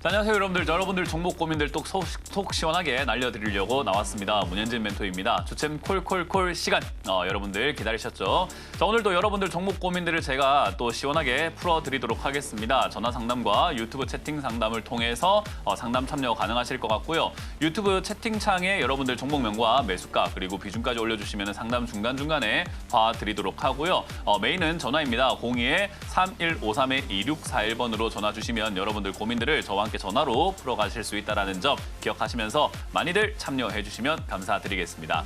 자, 안녕하세요 여러분들 종목 고민들 또 속 시원하게 날려드리려고 나왔습니다. 문현진 멘토입니다. 주챔 콜콜콜 시간 여러분들 기다리셨죠? 자, 오늘도 여러분들 종목 고민들을 제가 또 시원하게 풀어드리도록 하겠습니다. 전화 상담과 유튜브 채팅 상담을 통해서 상담 참여 가능하실 것 같고요. 유튜브 채팅창에 여러분들 종목명과 매수가 그리고 비중까지 올려주시면 상담 중간중간에 봐드리도록 하고요. 메인은 전화입니다. 02-3153-2641번으로 전화 주시면 여러분들 고민들을 저와 함께 전화로 풀어가실 수 있다는 점 기억하시면서 많이들 참여해 주시면 감사드리겠습니다.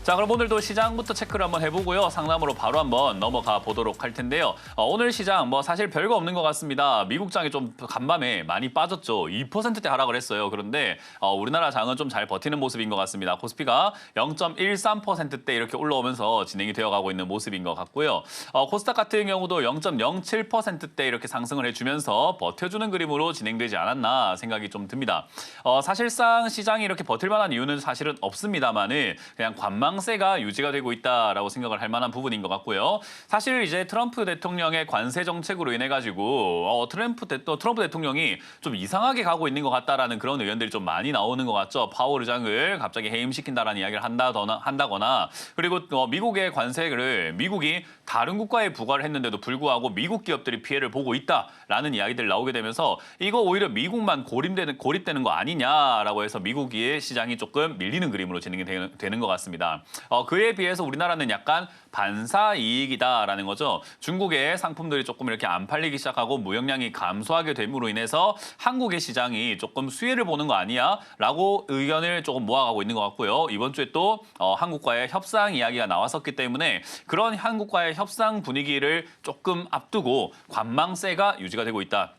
자, 그럼 오늘도 시장부터 체크를 한번 해보고요. 상담으로 바로 한번 넘어가 보도록 할 텐데요. 오늘 시장 사실 별거 없는 것 같습니다. 미국장이 좀 간밤에 많이 빠졌죠. 2%대 하락을 했어요. 그런데 우리나라 장은 좀 잘 버티는 모습인 것 같습니다. 코스피가 0.13%대 이렇게 올라오면서 진행이 되어가고 있는 모습인 것 같고요. 코스닥 같은 경우도 0.07%대 이렇게 상승을 해주면서 버텨주는 그림으로 진행되지 않았나 생각이 좀 듭니다. 사실상 시장이 이렇게 버틸 만한 이유는 사실은 없습니다만은 그냥 관망세가 유지가 되고 있다라고 생각을 할 만한 부분인 것 같고요. 사실 이제 트럼프 대통령의 관세 정책으로 인해 가지고 트럼프 대통령이 좀 이상하게 가고 있는 것 같다라는 그런 의견들이 좀 많이 나오는 것 같죠. 파월 의장을 갑자기 해임시킨다라는 이야기를 한다거나 그리고 미국의 관세를 미국이 다른 국가에 부과를 했는데도 불구하고 미국 기업들이 피해를 보고 있다라는 이야기들 나오게 되면서 이거 오히려 미국만 고립되는 거 아니냐라고 해서 미국의 시장이 조금 밀리는 그림으로 진행이 되는 것 같습니다. 그에 비해서 우리나라는 약간 반사이익이다라는 거죠. 중국의 상품들이 조금 이렇게 안 팔리기 시작하고 무역량이 감소하게 됨으로 인해서 한국의 시장이 조금 수혜를 보는 거 아니야? 라고 의견을 조금 모아가고 있는 것 같고요. 이번 주에 또 한국과의 협상 이야기가 나왔었기 때문에 그런 한국과의 협상 분위기를 조금 앞두고 관망세가 유지가 되고 있다.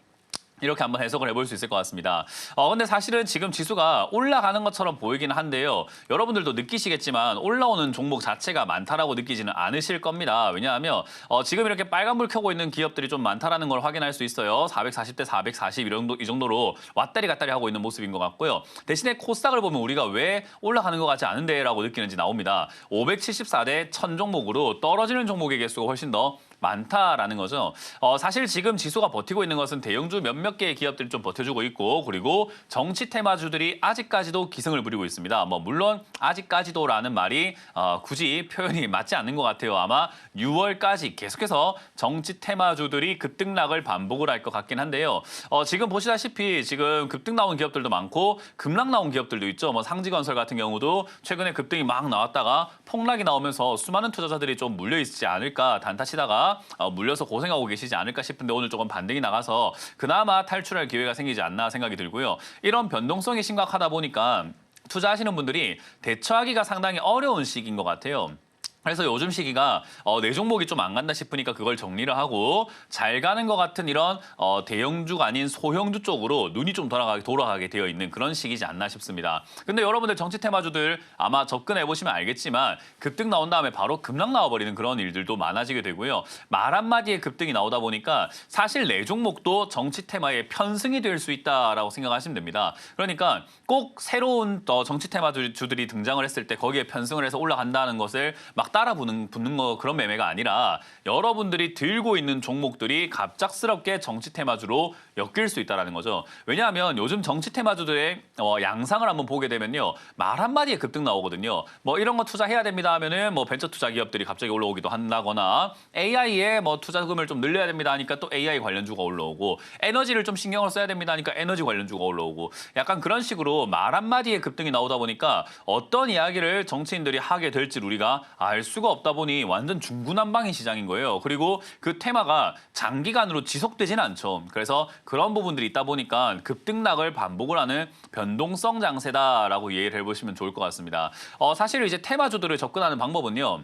이렇게 한번 해석을 해볼 수 있을 것 같습니다. 근데 사실은 지금 지수가 올라가는 것처럼 보이기는 한데요. 여러분들도 느끼시겠지만 올라오는 종목 자체가 많다라고 느끼지는 않으실 겁니다. 왜냐하면 지금 이렇게 빨간불 켜고 있는 기업들이 좀 많다라는 걸 확인할 수 있어요. 440대 440 이 정도로 왔다리 갔다리 하고 있는 모습인 것 같고요. 대신에 코스닥을 보면 우리가 왜 올라가는 것 같지 않은데 라고 느끼는지 나옵니다. 574대 1000 종목으로 떨어지는 종목의 개수가 훨씬 더 많다라는 거죠. 사실 지금 지수가 버티고 있는 것은 대형주 몇몇 개의 기업들이 좀 버텨주고 있고 그리고 정치 테마주들이 아직까지도 기승을 부리고 있습니다. 물론 아직까지도라는 말이 굳이 표현이 맞지 않는 것 같아요. 아마 6월까지 계속해서 정치 테마주들이 급등락을 반복을 할 것 같긴 한데요. 지금 보시다시피 지금 급등 나온 기업들도 많고 급락 나온 기업들도 있죠. 상지건설 같은 경우도 최근에 급등이 막 나왔다가 폭락이 나오면서 수많은 투자자들이 좀 물려 있지 않을까 단타 치다가 물려서 고생하고 계시지 않을까 싶은데 오늘 조금 반등이 나가서 그나마 탈출할 기회가 생기지 않나 생각이 들고요. 이런 변동성이 심각하다 보니까 투자하시는 분들이 대처하기가 상당히 어려운 시기인 것 같아요. 그래서 요즘 시기가 내 종목이 좀 안 간다 싶으니까 그걸 정리를 하고 잘 가는 것 같은 이런 대형주가 아닌 소형주 쪽으로 눈이 좀 돌아가게 되어 있는 그런 시기지 않나 싶습니다. 근데 여러분들 정치 테마주들 아마 접근해 보시면 알겠지만 급등 나온 다음에 바로 급락 나와버리는 그런 일들도 많아지게 되고요. 말 한마디에 급등이 나오다 보니까 사실 내 종목도 정치 테마의 편승이 될 수 있다라고 생각하시면 됩니다. 그러니까 꼭 새로운 정치 테마주들이 등장을 했을 때 거기에 편승을 해서 올라간다는 것을 막 붙는 거 그런 매매가 아니라 여러분들이 들고 있는 종목들이 갑작스럽게 정치 테마주로 엮일 수 있다는 거죠. 왜냐하면 요즘 정치 테마주들의 양상을 한번 보게 되면요. 말 한마디에 급등 나오거든요. 이런 거 투자해야 됩니다 하면은 벤처 투자 기업들이 갑자기 올라오기도 한다거나 AI에 투자금을 좀 늘려야 됩니다 하니까 또 AI 관련주가 올라오고 에너지를 좀 신경을 써야 됩니다 하니까 에너지 관련주가 올라오고 약간 그런 식으로 말 한마디에 급등이 나오다 보니까 어떤 이야기를 정치인들이 하게 될지 우리가 알 수가 없다 보니 완전 중구난방인 시장인 거예요. 그리고 그 테마가 장기간으로 지속되지는 않죠. 그래서 그런 부분들이 있다 보니까 급등락을 반복을 하는 변동성 장세다라고 이해를 해보시면 좋을 것 같습니다. 사실 이제 테마주들을 접근하는 방법은요.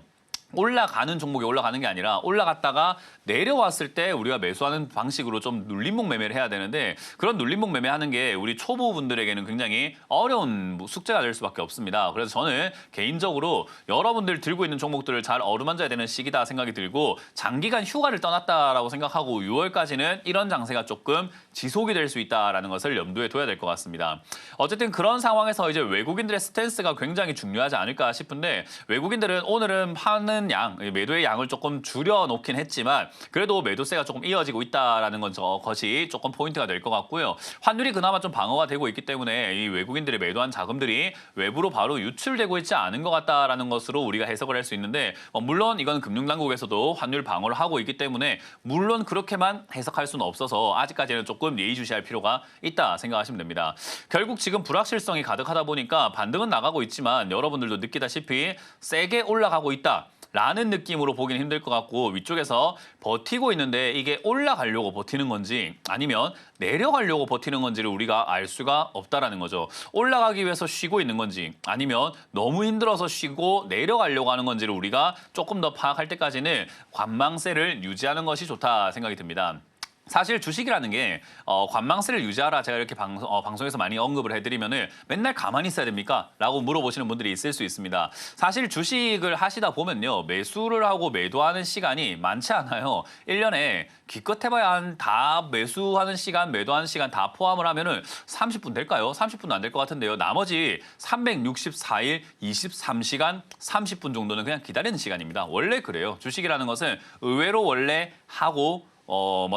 올라가는 종목이 올라가는 게 아니라 올라갔다가 내려왔을 때 우리가 매수하는 방식으로 좀 눌림목 매매를 해야 되는데 그런 눌림목 매매하는 게 우리 초보분들에게는 굉장히 어려운 숙제가 될 수밖에 없습니다. 그래서 저는 개인적으로 여러분들 들고 있는 종목들을 잘 어루만져야 되는 시기다 생각이 들고 장기간 휴가를 떠났다라고 생각하고 6월까지는 이런 장세가 조금 지속이 될 수 있다라는 것을 염두에 둬야 될 것 같습니다. 어쨌든 그런 상황에서 이제 외국인들의 스탠스가 굉장히 중요하지 않을까 싶은데 외국인들은 오늘은 파는 매도하는 양, 매도의 양을 조금 줄여놓긴 했지만 그래도 매도세가 조금 이어지고 있다라는 것이 조금 포인트가 될 것 같고요. 환율이 그나마 좀 방어가 되고 있기 때문에 이 외국인들이 매도한 자금들이 외부로 바로 유출되고 있지 않은 것 같다라는 것으로 우리가 해석을 할 수 있는데 물론 이건 금융당국에서도 환율 방어를 하고 있기 때문에 물론 그렇게만 해석할 수는 없어서 아직까지는 조금 예의주시할 필요가 있다 생각하시면 됩니다. 결국 지금 불확실성이 가득하다 보니까 반등은 나가고 있지만 여러분들도 느끼다시피 세게 올라가고 있다. 라는 느낌으로 보기는 힘들 것 같고 위쪽에서 버티고 있는데 이게 올라가려고 버티는 건지 아니면 내려가려고 버티는 건지를 우리가 알 수가 없다라는 거죠. 올라가기 위해서 쉬고 있는 건지 아니면 너무 힘들어서 쉬고 내려가려고 하는 건지를 우리가 조금 더 파악할 때까지는 관망세를 유지하는 것이 좋다 생각이 듭니다. 사실 주식이라는 게 관망세를 유지하라 제가 이렇게 방송에서 많이 언급을 해드리면은 맨날 가만히 있어야 됩니까? 라고 물어보시는 분들이 있을 수 있습니다. 사실 주식을 하시다 보면요. 매수를 하고 매도하는 시간이 많지 않아요. 1년에 기껏 해봐야 다 매수하는 시간, 매도하는 시간 다 포함을 하면은 30분 될까요? 30분도 안 될 것 같은데요. 나머지 364일 23시간 30분 정도는 그냥 기다리는 시간입니다. 원래 그래요. 주식이라는 것은 의외로 원래 하고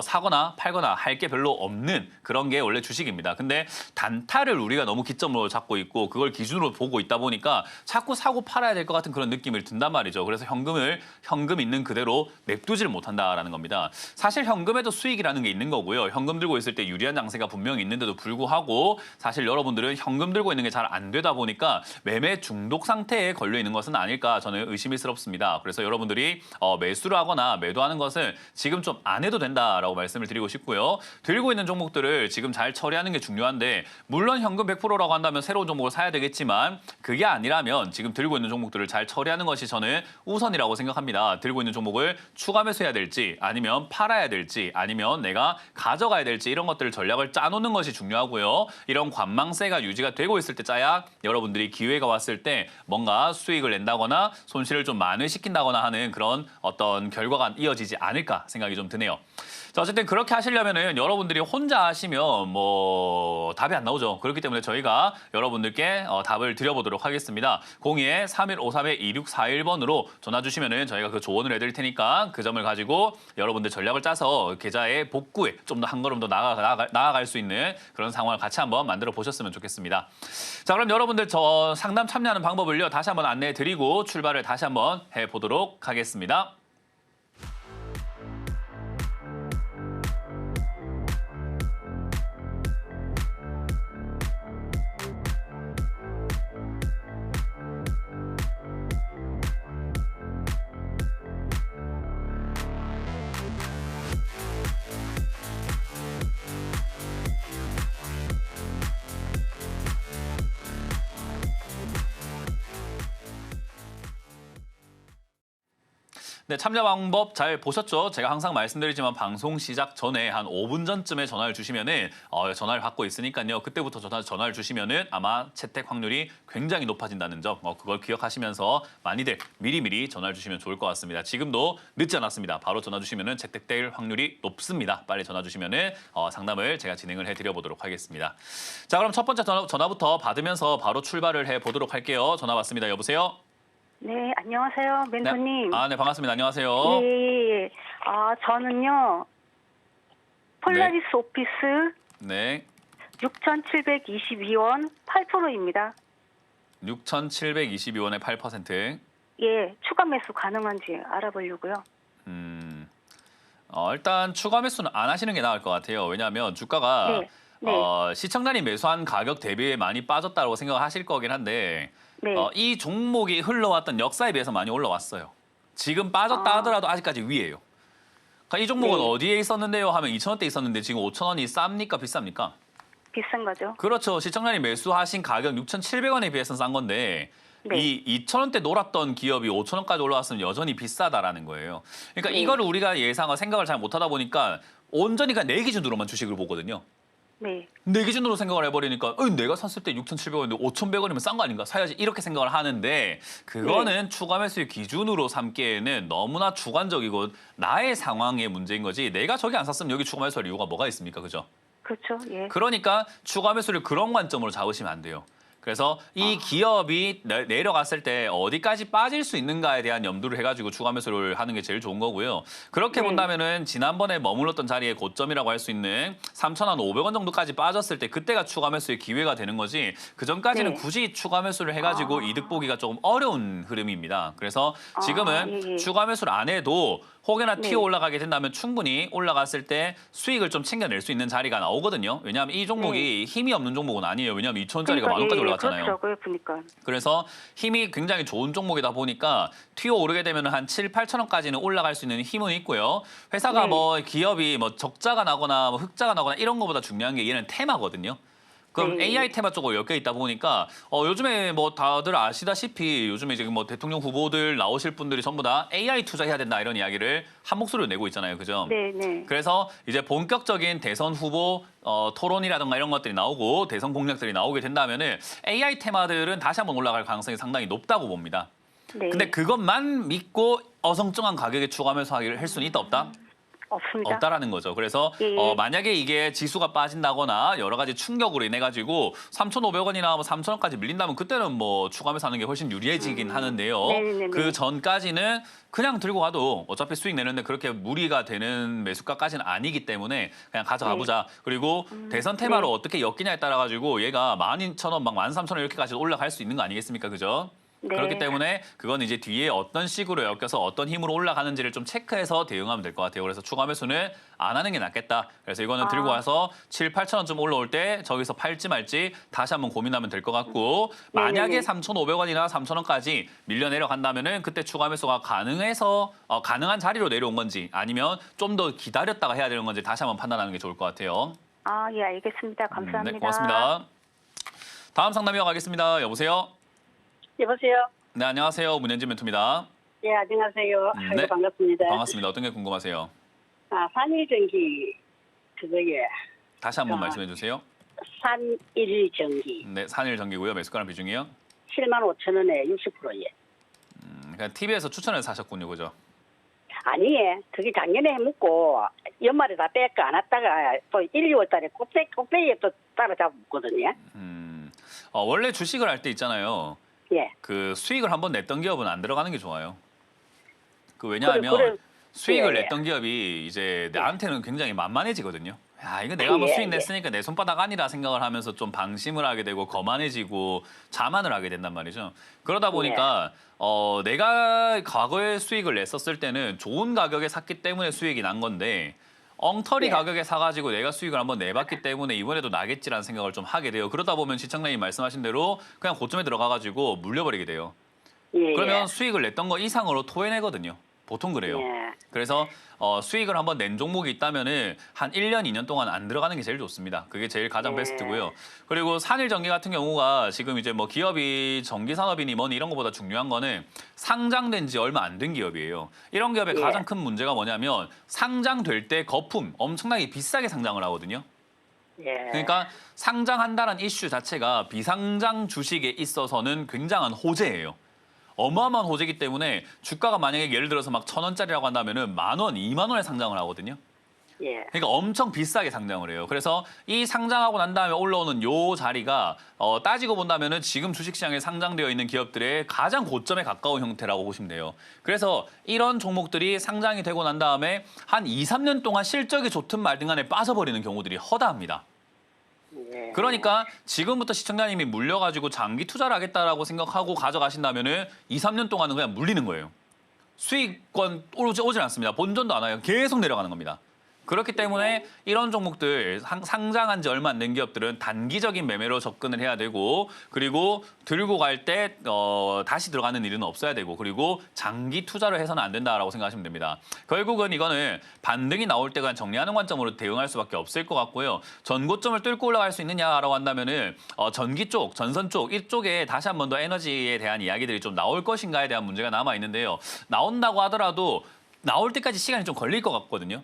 사거나 팔거나 할 게 별로 없는 그런 게 원래 주식입니다. 근데 단타를 우리가 너무 기점으로 잡고 있고 그걸 기준으로 보고 있다 보니까 자꾸 사고 팔아야 될 것 같은 그런 느낌을 든단 말이죠. 그래서 현금 있는 그대로 냅두지를 못한다라는 겁니다. 사실 현금에도 수익이라는 게 있는 거고요. 현금 들고 있을 때 유리한 장세가 분명히 있는데도 불구하고 사실 여러분들은 현금 들고 있는 게 잘 안 되다 보니까 매매 중독 상태에 걸려 있는 것은 아닐까 저는 의심스럽습니다. 그래서 여러분들이 매수를 하거나 매도하는 것은 지금 좀 안 해도 된다라고 말씀을 드리고 싶고요. 들고 있는 종목들을 지금 잘 처리하는 게 중요한데 물론 현금 100%라고 한다면 새로운 종목을 사야 되겠지만 그게 아니라면 지금 들고 있는 종목들을 잘 처리하는 것이 저는 우선이라고 생각합니다. 들고 있는 종목을 추가 매수해야 될지 아니면 팔아야 될지 아니면 내가 가져가야 될지 이런 것들을 전략을 짜놓는 것이 중요하고요. 이런 관망세가 유지가 되고 있을 때 짜야 여러분들이 기회가 왔을 때 뭔가 수익을 낸다거나 손실을 좀 만회시킨다거나 하는 그런 어떤 결과가 이어지지 않을까 생각이 좀 드네요. 자, 어쨌든 그렇게 하시려면은 여러분들이 혼자 하시면 답이 안 나오죠. 그렇기 때문에 저희가 여러분들께 답을 드려보도록 하겠습니다. 02-3153-2641번으로 전화 주시면은 저희가 그 조언을 해드릴 테니까 그 점을 가지고 여러분들 전략을 짜서 계좌의 복구에 좀 더 한 걸음 더 나아갈 수 있는 그런 상황을 같이 한번 만들어 보셨으면 좋겠습니다. 자, 그럼 여러분들 저 상담 참여하는 방법을요 다시 한번 안내해 드리고 출발을 다시 한번 해보도록 하겠습니다. 네, 참여 방법 잘 보셨죠? 제가 항상 말씀드리지만 방송 시작 전에 한 5분 전쯤에 전화를 주시면은 전화를 받고 있으니까요. 그때부터 전화를 주시면은 아마 채택 확률이 굉장히 높아진다는 점 그걸 기억하시면서 많이들 미리미리 전화를 주시면 좋을 것 같습니다. 지금도 늦지 않았습니다. 바로 전화 주시면은 채택될 확률이 높습니다. 빨리 전화 주시면은 상담을 제가 진행을 해드려 보도록 하겠습니다. 자, 그럼 첫 번째 전화부터 받으면서 바로 출발을 해보도록 할게요. 전화 받습니다. 여보세요? 네, 안녕하세요, 멘토님. 네. 네, 반갑습니다. 안녕하세요. 예. 저는요, 폴라리스 오피스 네. 6,722원 8%입니다. 6,722원에 8%. 예, 추가 매수 가능한지 알아보려고요. 일단 추가 매수는 안 하시는 게 나을 것 같아요. 왜냐하면 주가가 네. 시청자님 매수한 가격 대비에 많이 빠졌다고 생각하실 거긴 한데 네. 이 종목이 흘러왔던 역사에 비해서 많이 올라왔어요. 지금 빠졌다 하더라도 아직까지 위에요. 그러니까 이 종목은 네. 어디에 있었는데요 하면 2,000원대 있었는데 지금 5,000원이 쌉니까 비쌉니까? 비싼 거죠? 그렇죠. 시청자님 매수하신 가격 6,700원에 비해서는 싼 건데 네. 이 2,000원대 놀았던 기업이 5,000원까지 올라왔으면 여전히 비싸다라는 거예요. 그러니까 네. 이거를 우리가 생각을 잘 못하다 보니까 온전히 그냥 내 기준으로만 주식을 보거든요. 네. 내 기준으로 생각을 해버리니까 내가 샀을 때 6,700원인데 5,100원이면 싼 거 아닌가? 사야지 이렇게 생각을 하는데 그거는 추가 매수의 기준으로 삼기에는 너무나 주관적이고 나의 상황의 문제인 거지 내가 저기 안 샀으면 여기 추가 매수할 이유가 뭐가 있습니까? 그죠? 그렇죠. 예. 그러니까 추가 매수를 그런 관점으로 잡으시면 안 돼요. 그래서 이 기업이 내려갔을 때 어디까지 빠질 수 있는가에 대한 염두를 해가지고 추가 매수를 하는 게 제일 좋은 거고요. 그렇게 네. 본다면은 지난번에 머물렀던 자리의 고점이라고 할 수 있는 3,500원 정도까지 빠졌을 때 그때가 추가 매수의 기회가 되는 거지 그 전까지는 네. 굳이 추가 매수를 해가지고 이득 보기가 조금 어려운 흐름입니다. 그래서 지금은 예. 추가 매수를 안 해도 혹여나 네. 튀어 올라가게 된다면 충분히 올라갔을 때 수익을 좀 챙겨낼 수 있는 자리가 나오거든요. 왜냐하면 이 종목이 힘이 없는 종목은 아니에요. 왜냐하면 2,000원짜리가 만 원까지 올라갔잖아요. 그렇죠. 그걸 보니까. 그래서 힘이 굉장히 좋은 종목이다 보니까 튀어 오르게 되면 한 7, 8천 원까지는 올라갈 수 있는 힘은 있고요. 회사가 네. 뭐 기업이 뭐 적자가 나거나 뭐 흑자가 나거나 이런 거보다 중요한 게 얘는 테마거든요. 그럼 네. AI 테마 쪽으로 엮여 있다 보니까 요즘에 뭐 다들 아시다시피 요즘에 지금 뭐 대통령 후보들 나오실 분들이 전부 다 AI 투자해야 된다 이런 이야기를 한 목소리로 내고 있잖아요. 그죠? 네. 그래서 이제 본격적인 대선 후보 토론이라든가 이런 것들이 나오고 대선 공약들이 나오게 된다면은 AI 테마들은 다시 한번 올라갈 가능성이 상당히 높다고 봅니다. 네. 근데 그것만 믿고 어성쩡한 가격에 추가 매수하기를 할 수는 있다 없다? 없습니다. 없다라는 거죠. 그래서 예. 만약에 이게 지수가 빠진다거나 여러 가지 충격으로 인해 가지고 3,500원이나 뭐 3,000원까지 밀린다면 그때는 뭐 추가 매수하는 게 훨씬 유리해지긴 하는데요. 네네네. 그 전까지는 그냥 들고 가도 어차피 수익 내는데 그렇게 무리가 되는 매수가까지는 아니기 때문에 그냥 가져가 보자. 그리고 대선 테마로 어떻게 엮이냐에 따라 가지고 얘가 12,000원, 막 13,000원 이렇게까지 올라갈 수 있는 거 아니겠습니까? 그죠? 네. 그렇기 때문에 그건 이제 뒤에 어떤 식으로 엮여서 어떤 힘으로 올라가는지를 좀 체크해서 대응하면 될 것 같아요. 그래서 추가 매수는 안 하는 게 낫겠다. 그래서 이거는 들고 와서 7, 8천 원쯤 올라올 때 저기서 팔지 말지 다시 한번 고민하면 될 것 같고 만약에 3,500원이나 3,000원까지 밀려 내려간다면은 그때 추가 매수가 가능해서 가능한 자리로 내려온 건지 아니면 좀 더 기다렸다가 해야 되는 건지 다시 한번 판단하는 게 좋을 것 같아요. 예, 알겠습니다. 감사합니다. 네, 고맙습니다. 다음 상담 이어가겠습니다. 여보세요? 여보세요. 네, 안녕하세요. 문현진 멘토입니다. 예, 안녕하세요. 네. 아이고, 반갑습니다. 반갑습니다. 어떤 게 궁금하세요? 산일전기 그거에 다시 한번 아. 말씀해 주세요. 산일전기 네, 산일 전기고요. 매수가랑 비중이요. 75,000원에 60%예. 그러니까 TV에서 추천해서 사셨군요. 그죠? 아니, 그게 작년에 해먹고 연말에 다 뺄까 안 왔다가 또 1, 2월 달에 꼭대기에 또 따라잡았거든요. 원래 주식을 할 때 있잖아요. 예. 그 수익을 한번 냈던 기업은 안 들어가는 게 좋아요. 그 왜냐하면 그래. 수익을 예. 냈던 기업이 이제 나한테는 굉장히 만만해지거든요. 야, 이거 내가 한번 예, 수익 예. 냈으니까 내 손바닥 아니라 생각을 하면서 좀 방심을 하게 되고 거만해지고 자만을 하게 된단 말이죠. 그러다 보니까 내가 과거에 수익을 냈었을 때는 좋은 가격에 샀기 때문에 수익이 난 건데 엉터리 예. 가격에 사가지고 내가 수익을 한번 내봤기 때문에 이번에도 나겠지라는 생각을 좀 하게 돼요. 그러다 보면 시청자님 말씀하신 대로 그냥 고점에 들어가가지고 물려버리게 돼요. 예. 그러면 수익을 냈던 거 이상으로 토해내거든요. 보통 그래요. 예. 그래서 수익을 한번 낸 종목이 있다면은 한 1년, 2년 동안 안 들어가는 게 제일 좋습니다. 그게 제일 가장 네. 베스트고요. 그리고 산일전기 같은 경우가 지금 이제 뭐 기업이 전기 산업이니 뭐니 이런 것보다 중요한 거는 상장된 지 얼마 안 된 기업이에요. 이런 기업의 예. 가장 큰 문제가 뭐냐면 상장될 때 거품 엄청나게 비싸게 상장을 하거든요. 예. 그러니까 상장한다는 이슈 자체가 비상장 주식에 있어서는 굉장한 호재예요. 어마어마한 호재이기 때문에 주가가 만약에 예를 들어서 막 1,000원짜리라고 한다면은 10,000원, 20,000원에 상장을 하거든요. 예. 그러니까 엄청 비싸게 상장을 해요. 그래서 이 상장하고 난 다음에 올라오는 요 자리가 따지고 본다면은 지금 주식시장에 상장되어 있는 기업들의 가장 고점에 가까운 형태라고 보시면 돼요. 그래서 이런 종목들이 상장이 되고 난 다음에 한 2, 3년 동안 실적이 좋든 말든 간에 빠져버리는 경우들이 허다합니다. 예. 그러니까 지금부터 시청자님이 물려가지고 장기 투자를 하겠다라고 생각하고 가져가신다면은 2, 3년 동안은 그냥 물리는 거예요. 수익권 오질 않습니다. 본전도 안 와요. 계속 내려가는 겁니다. 그렇기 때문에 이런 종목들 상장한 지 얼마 안 된 기업들은 단기적인 매매로 접근을 해야 되고 그리고 들고 갈 때 다시 들어가는 일은 없어야 되고 그리고 장기 투자를 해서는 안 된다라고 생각하시면 됩니다. 결국은 이거는 반등이 나올 때 그냥 정리하는 관점으로 대응할 수밖에 없을 것 같고요. 전고점을 뚫고 올라갈 수 있느냐라고 한다면은 전기 쪽, 전선 쪽 이쪽에 다시 한 번 더 에너지에 대한 이야기들이 좀 나올 것인가에 대한 문제가 남아 있는데요. 나온다고 하더라도 나올 때까지 시간이 좀 걸릴 것 같거든요.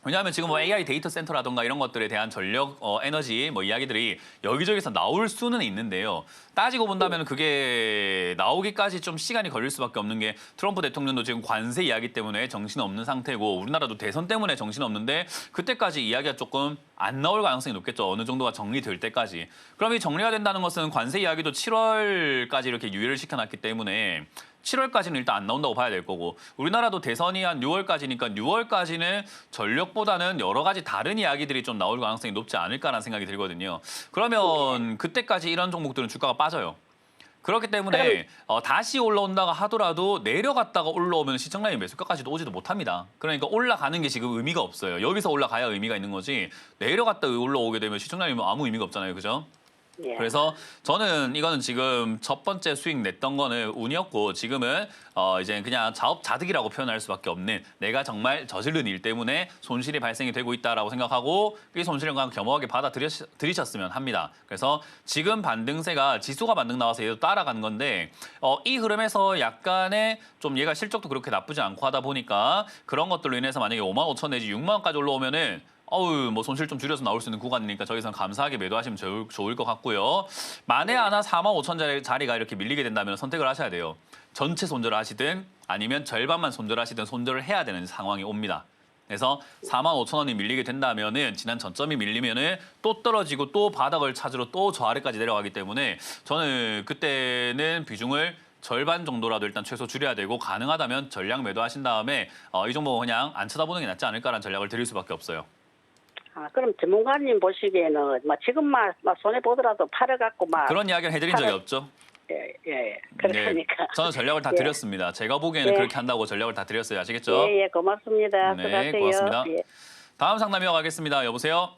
왜냐하면 지금 뭐 AI 데이터 센터라든가 이런 것들에 대한 전력, 에너지 뭐 이야기들이 여기저기서 나올 수는 있는데요. 따지고 본다면 그게 나오기까지 좀 시간이 걸릴 수밖에 없는 게 트럼프 대통령도 지금 관세 이야기 때문에 정신없는 상태고 우리나라도 대선 때문에 정신없는데 그때까지 이야기가 조금 안 나올 가능성이 높겠죠. 어느 정도가 정리될 때까지. 그럼 이 정리가 된다는 것은 관세 이야기도 7월까지 이렇게 유예를 시켜놨기 때문에 7월까지는 일단 안 나온다고 봐야 될 거고 우리나라도 대선이 한 6월까지니까 6월까지는 전력보다는 여러 가지 다른 이야기들이 좀 나올 가능성이 높지 않을까라는 생각이 들거든요. 그러면 그때까지 이런 종목들은 주가가 빠져요. 그렇기 때문에 다시 올라온다고 하더라도 내려갔다가 올라오면 시청라인 매수가까지도 오지도 못합니다. 그러니까 올라가는 게 지금 의미가 없어요. 여기서 올라가야 의미가 있는 거지 이래갔다 올라오게 되면 시청라인은 아무 의미가 없잖아요. 그죠? 예. 그래서 저는 이거는 지금 첫 번째 수익 냈던 거는 운이었고 지금은 이제 그냥 자업자득이라고 표현할 수밖에 없는 내가 정말 저지른 일 때문에 손실이 발생이 되고 있다라고 생각하고 이 손실을 그냥 겸허하게 받아들이셨으면 합니다. 그래서 지금 반등세가 지수가 반등 나와서 얘도 따라가는 건데 이 흐름에서 약간의 좀 얘가 실적도 그렇게 나쁘지 않고 하다 보니까 그런 것들로 인해서 만약에 5만 5천 내지 6만 원까지 올라오면은 뭐 손실 좀 줄여서 나올 수 있는 구간이니까 저기서는 감사하게 매도하시면 좋을 것 같고요. 만에 하나 4만 5천 자리가 이렇게 밀리게 된다면 선택을 하셔야 돼요. 전체 손절을 하시든 아니면 절반만 손절하시든 손절을 해야 되는 상황이 옵니다. 그래서 4만 5천 원이 밀리게 된다면은 지난 전점이 밀리면은 또 떨어지고 또 바닥을 찾으러 또 저 아래까지 내려가기 때문에 저는 그때는 비중을 절반 정도라도 일단 최소 줄여야 되고 가능하다면 전량 매도하신 다음에 이 종목 그냥 안 쳐다보는 게 낫지 않을까라는 전략을 드릴 수밖에 없어요. 그럼 전문가님 보시기에는 지금만 손해 보더라도 팔아갖고 그런 이야기를 해드린 적이 없죠. 예. 그러니까. 네, 저는 전략을 다 드렸습니다. 제가 보기에는 그렇게 한다고 전략을 다 드렸어요. 아시겠죠? 예, 고맙습니다. 네, 수고하세요. 고맙습니다. 예. 다음 상담 이어가겠습니다. 여보세요?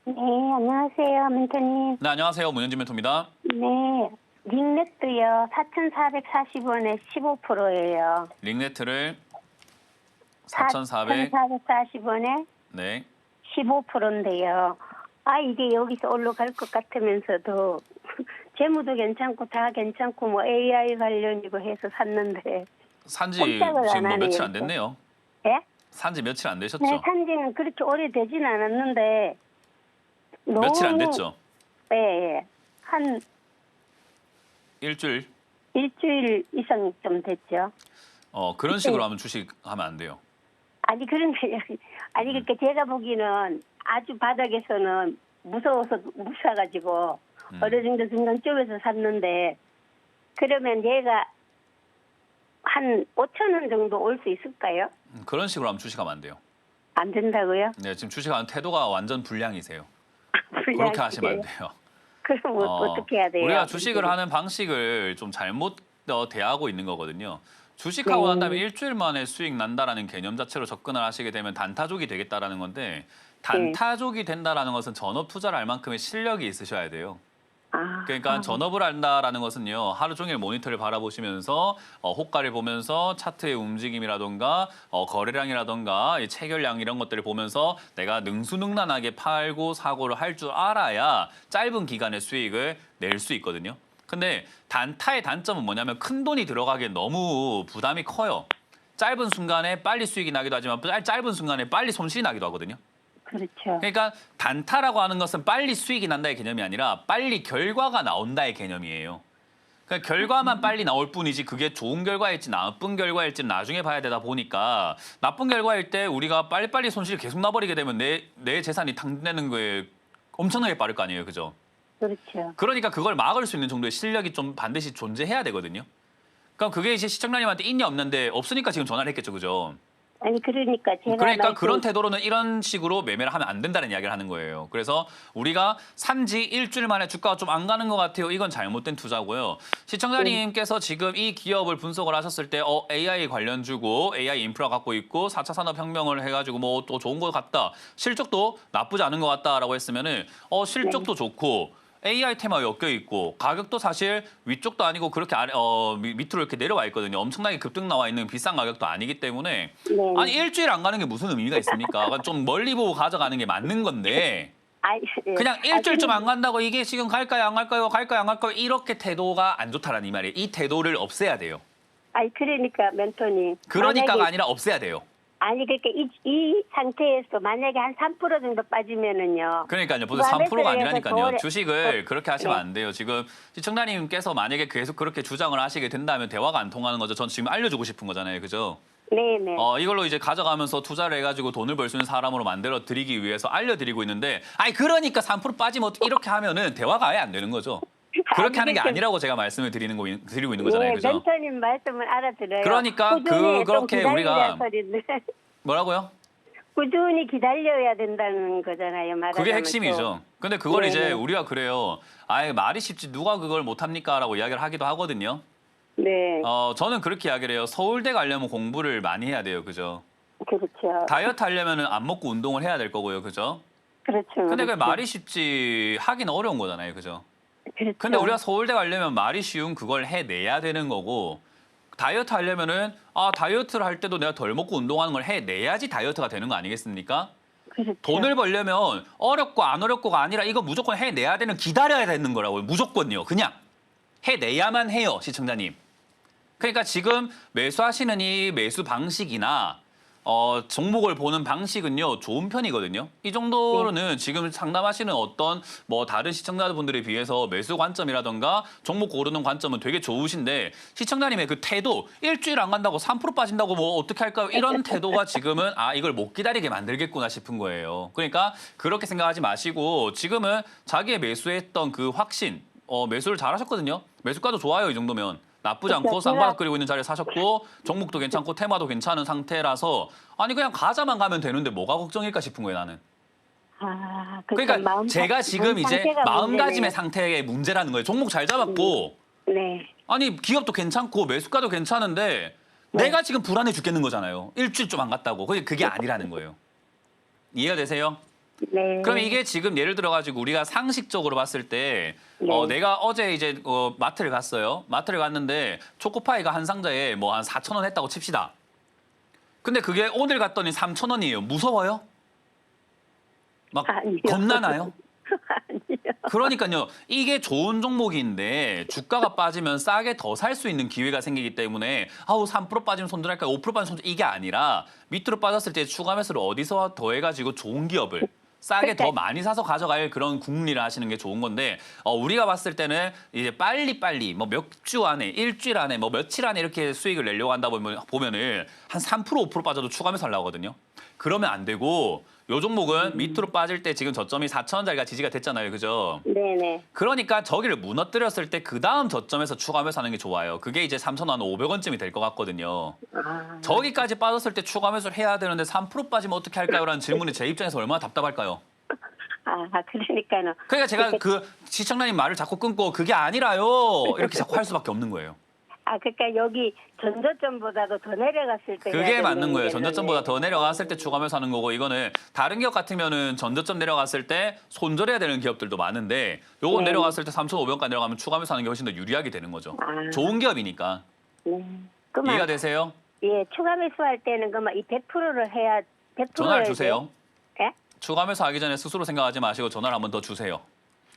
네, 안녕하세요, 멘토님. 네, 안녕하세요. 문현진 멘토입니다. 네, 링넷도요, 4,440원에 15%예요. 링네트를 4,400. 4,440원에 네. 15%인데요. 이게 여기서 올라갈 것 같으면서도 재무도 괜찮고 다 괜찮고 뭐 AI 관련이고 해서 샀는데 산지 꼼짝을 지금 안 하네요, 며칠 안 이렇게. 됐네요. 예? 산지 며칠 안 되셨죠? 네, 산지는 그렇게 오래되진 않았는데 너무 며칠 안 됐죠? 예. 한 일주일. 일주일 이상 좀 됐죠. 그런 식으로 하면 주식 하면 안 돼요. 아니 그런데 그러니까 제가 보기는 아주 바닥에서는 무서워서 못 사가지고 어느 정도 중간 쪽에서 샀는데 그러면 얘가 한 5천 원 정도 올 수 있을까요? 그런 식으로 하면 주식하면 안 돼요. 안 된다고요? 네, 지금 주식하는 태도가 완전 불량이세요. 그렇게 불량이세요? 하시면 안 돼요. 그럼 어떻게 해야 돼요? 우리가 주식을 하는 방식을 좀 잘못 대하고 있는 거거든요. 주식하고 난 다음에 일주일 만에 수익 난다라는 개념 자체로 접근을 하시게 되면 단타족이 되겠다라는 건데 단타족이 된다라는 것은 전업 투자를 할 만큼의 실력이 있으셔야 돼요. 그러니까 전업을 한다라는 것은요. 하루 종일 모니터를 바라보시면서 호가를 보면서 차트의 움직임이라던가 거래량이라던가 체결량 이런 것들을 보면서 내가 능수능란하게 팔고 사고를 할 줄 알아야 짧은 기간의 수익을 낼 수 있거든요. 근데 단타의 단점은 뭐냐면 큰 돈이 들어가기엔 너무 부담이 커요. 짧은 순간에 빨리 수익이 나기도 하지만 짧은 순간에 빨리 손실이 나기도 하거든요. 그렇죠. 그러니까 단타라고 하는 것은 빨리 수익이 난다의 개념이 아니라 빨리 결과가 나온다의 개념이에요. 그러니까 결과만 빨리 나올 뿐이지 그게 좋은 결과일지 나쁜 결과일지 나중에 봐야 되다 보니까 나쁜 결과일 때 우리가 빨리빨리 손실이 계속 나버리게 되면 내 재산이 탕되는 거에 엄청나게 빠를 거 아니에요. 그죠? 그렇죠. 그러니까 그걸 막을 수 있는 정도의 실력이 좀 반드시 존재해야 되거든요. 그럼 그게 이제 시청자님한테 있냐 없는데 없으니까 지금 전화를 했겠죠. 그죠? 아니 그러니까 제가 그런 태도로는 이런 식으로 매매를 하면 안 된다는 이야기를 하는 거예요. 그래서 우리가 산지 일주일 만에 주가가 좀 안 가는 것 같아요. 이건 잘못된 투자고요. 시청자님께서 지금 이 기업을 분석을 하셨을 때 AI 관련주고 AI 인프라 갖고 있고 4차 산업혁명을 해가지고 뭐 또 좋은 것 같다. 실적도 나쁘지 않은 것 같다라고 했으면은 실적도 좋고 AI 테마 엮여 있고 가격도 사실 위쪽도 아니고 그렇게 밑으로 이렇게 내려와 있거든요. 엄청나게 급등 나와 있는 비싼 가격도 아니기 때문에 아니 일주일 안 가는 게 무슨 의미가 있습니까? 좀 멀리 보고 가져가는 게 맞는 건데 그냥 일주일 좀 안 간다고 이게 지금 갈까요 안 갈까요 갈까요 안 갈까요 이렇게 태도가 안 좋다라는 이 말이에요. 이 태도를 없애야 돼요. 그러니까 멘토님. 그러니까가 아니라 없애야 돼요. 아니 그러니까 이 상태에서 만약에 한 3% 정도 빠지면은요. 그러니까요. 보세요. 3%가 아니라니까요. 거래- 주식을 그렇게 하시면 네. 안 돼요. 지금 시청자님께서 만약에 계속 그렇게 주장을 하시게 된다면 대화가 안 통하는 거죠. 전 지금 알려주고 싶은 거잖아요. 그죠? 네네. 이걸로 이제 가져가면서 투자를 해가지고 돈을 벌 수 있는 사람으로 만들어 드리기 위해서 알려드리고 있는데, 아니 그러니까 3% 빠지면 이렇게 하면은 대화가 아예 안 되는 거죠. 그렇게 하는 게 아니라고 제가 말씀을 드리고 있는 거잖아요. 네, 그죠? 멘토님 말씀을 알아들어요. 그러니까 꾸준히 좀 그렇게 기다리라는 우리가- 소리인데 뭐라고요? 꾸준히 기다려야 된다는 거잖아요. 말하자면 그게 또. 핵심이죠. 근데 그걸 네, 이제 네. 우리가 그래요. 아예 말이 쉽지 누가 그걸 못합니까? 라고 이야기를 하기도 하거든요. 네, 저는 그렇게 이야기를 해요. 서울대 가려면 공부를 많이 해야 돼요. 그죠? 그렇죠. 다이어트 하려면 안 먹고 운동을 해야 될 거고요. 그죠? 그렇죠. 근데 그 그렇죠. 말이 쉽지 하긴 어려운 거잖아요. 그죠? 그렇죠. 근데 우리가 서울대 가려면 말이 쉬운 그걸 해내야 되는 거고, 다이어트 하려면은 다이어트를 할 때도 내가 덜 먹고 운동하는 걸 해내야지 다이어트가 되는 거 아니겠습니까? 그렇죠. 돈을 벌려면 어렵고 안 어렵고가 아니라 이거 무조건 해내야 되는, 기다려야 되는 거라고요. 무조건요. 그냥 해내야만 해요. 시청자님. 그러니까 지금 매수하시는 이 매수 방식이나 종목을 보는 방식은요, 좋은 편이거든요. 이 정도로는 지금 상담하시는 어떤 뭐 다른 시청자분들에 비해서 매수 관점이라던가 종목 고르는 관점은 되게 좋으신데, 시청자님의 그 태도, 일주일 안 간다고 3% 빠진다고 뭐 어떻게 할까요? 이런 태도가 지금은 이걸 못 기다리게 만들겠구나 싶은 거예요. 그러니까 그렇게 생각하지 마시고 지금은 자기의 매수했던 그 확신, 매수를 잘 하셨거든요. 매수가도 좋아요, 이 정도면. 나쁘지 않고 그렇죠. 쌍바닥 그리고 있는 자리에 사셨고, 종목도 괜찮고 테마도 괜찮은 상태라서, 아니 그냥 가자만 가면 되는데 뭐가 걱정일까 싶은 거예요, 나는. 그러니까 제가 지금 이제 상태가 마음가짐의 문제네요. 상태의 문제라는 거예요. 종목 잘 잡았고, 네, 아니 기업도 괜찮고 매수가도 괜찮은데 내가 지금 불안해 죽겠는 거잖아요. 일주일 좀 안 갔다고. 그게 아니라는 거예요. 이해가 되세요? 네. 그럼 이게 지금 예를 들어가지고 우리가 상식적으로 봤을 때, 네. 내가 어제 이제 마트를 갔어요. 마트를 갔는데 초코파이가 한 상자에 뭐 한 4,000원 했다고 칩시다. 근데 그게 오늘 갔더니 3,000원이에요. 무서워요? 막 아니요. 겁나나요? 아니요. 그러니까요. 이게 좋은 종목인데 주가가 빠지면 싸게 더 살 수 있는 기회가 생기기 때문에 3% 빠지면 손절할까요? 5% 빠지면 손절, 이게 아니라 밑으로 빠졌을 때 추가 매수를 어디서 더 해가지고 좋은 기업을 싸게 더 많이 사서 가져갈 그런 궁리를 하시는 게 좋은 건데, 우리가 봤을 때는 이제 빨리빨리 뭐 몇 주 안에, 일주일 안에, 뭐 며칠 안에 이렇게 수익을 내려고 한다 보면은 한 3% 5% 빠져도 추가 매수 하려고 하거든요. 그러면 안 되고, 요 종목은 밑으로 빠질 때 지금 저점이 4,000원짜리가 지지가 됐잖아요. 그죠? 네네. 그러니까 저기를 무너뜨렸을 때 그 다음 저점에서 추가 매수하는 게 좋아요. 그게 이제 3,500원쯤이 될 것 같거든요. 저기까지 빠졌을 때 추가 매수를 해야 되는데 3% 빠지면 어떻게 할까요? 라는 질문이 제 입장에서 얼마나 답답할까요? 그러니까는. 그러니까 제가 그 시청자님 말을 자꾸 끊고 그게 아니라요, 이렇게 자꾸 할 수밖에 없는 거예요. 그러니까 여기 전저점보다도 더 내려갔을 때. 그게 맞는 거예요. 전저점보다 더 내려갔을 때 추가 매수하는 거고, 이거는 다른 기업 같으면은 전저점 내려갔을 때 손절해야 되는 기업들도 많은데, 요건 네. 내려갔을 때 3,500원까지 내려가면 추가 매수하는 게 훨씬 더 유리하게 되는 거죠. 좋은 기업이니까. 네. 이해가 되세요? 예, 추가 매수할 때는 그만 이 100%를 해야 100%를 전화를 주세요. 예? 추가 매수하기 전에 스스로 생각하지 마시고 전화를 한번 더 주세요.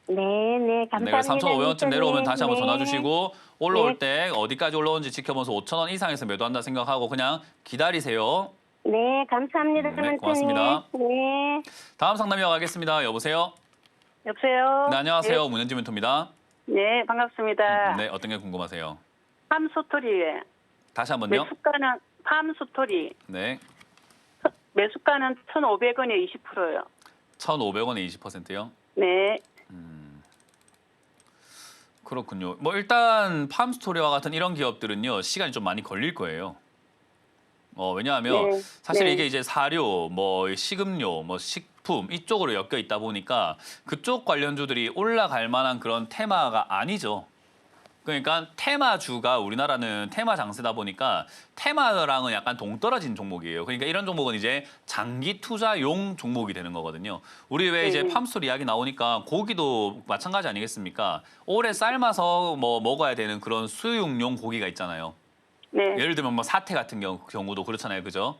네, 감사합니다. 3,500원쯤 내려오면 다시 한번 전화 주시고, 올라올 네. 때 어디까지 올라오는지 지켜보면서 5,000원 이상에서 매도한다 생각하고 그냥 기다리세요. 네, 감사합니다. 네, 선생님. 고맙습니다. 네. 다음 상담 이어가겠습니다. 여보세요? 여보세요. 네, 안녕하세요. 문현지 멘토입니다. 네, 반갑습니다. 네, 어떤 게 궁금하세요? 팜스토리에 다시 한번요. 매수가는 팜스토리 네, 매수가는 1,500원에 20%요. 1,500원에 20%요? 네. 그렇군요. 뭐 일단 팜스토리와 같은 이런 기업들은요, 시간이 좀 많이 걸릴 거예요. 왜냐하면 네. 사실 네. 이게 이제 사료, 뭐 식음료, 뭐 식품 이쪽으로 엮여 있다 보니까 그쪽 관련주들이 올라갈 만한 그런 테마가 아니죠. 그러니까 테마주가, 우리나라는 테마 장세다 보니까 테마랑은 약간 동떨어진 종목이에요. 그러니까 이런 종목은 이제 장기 투자용 종목이 되는 거거든요. 우리 왜 이제 팜스토리 이야기 나오니까 고기도 마찬가지 아니겠습니까? 오래 삶아서 뭐 먹어야 되는 그런 수육용 고기가 있잖아요. 네. 예를 들면 뭐 사태 같은 경우도 그렇잖아요. 그죠?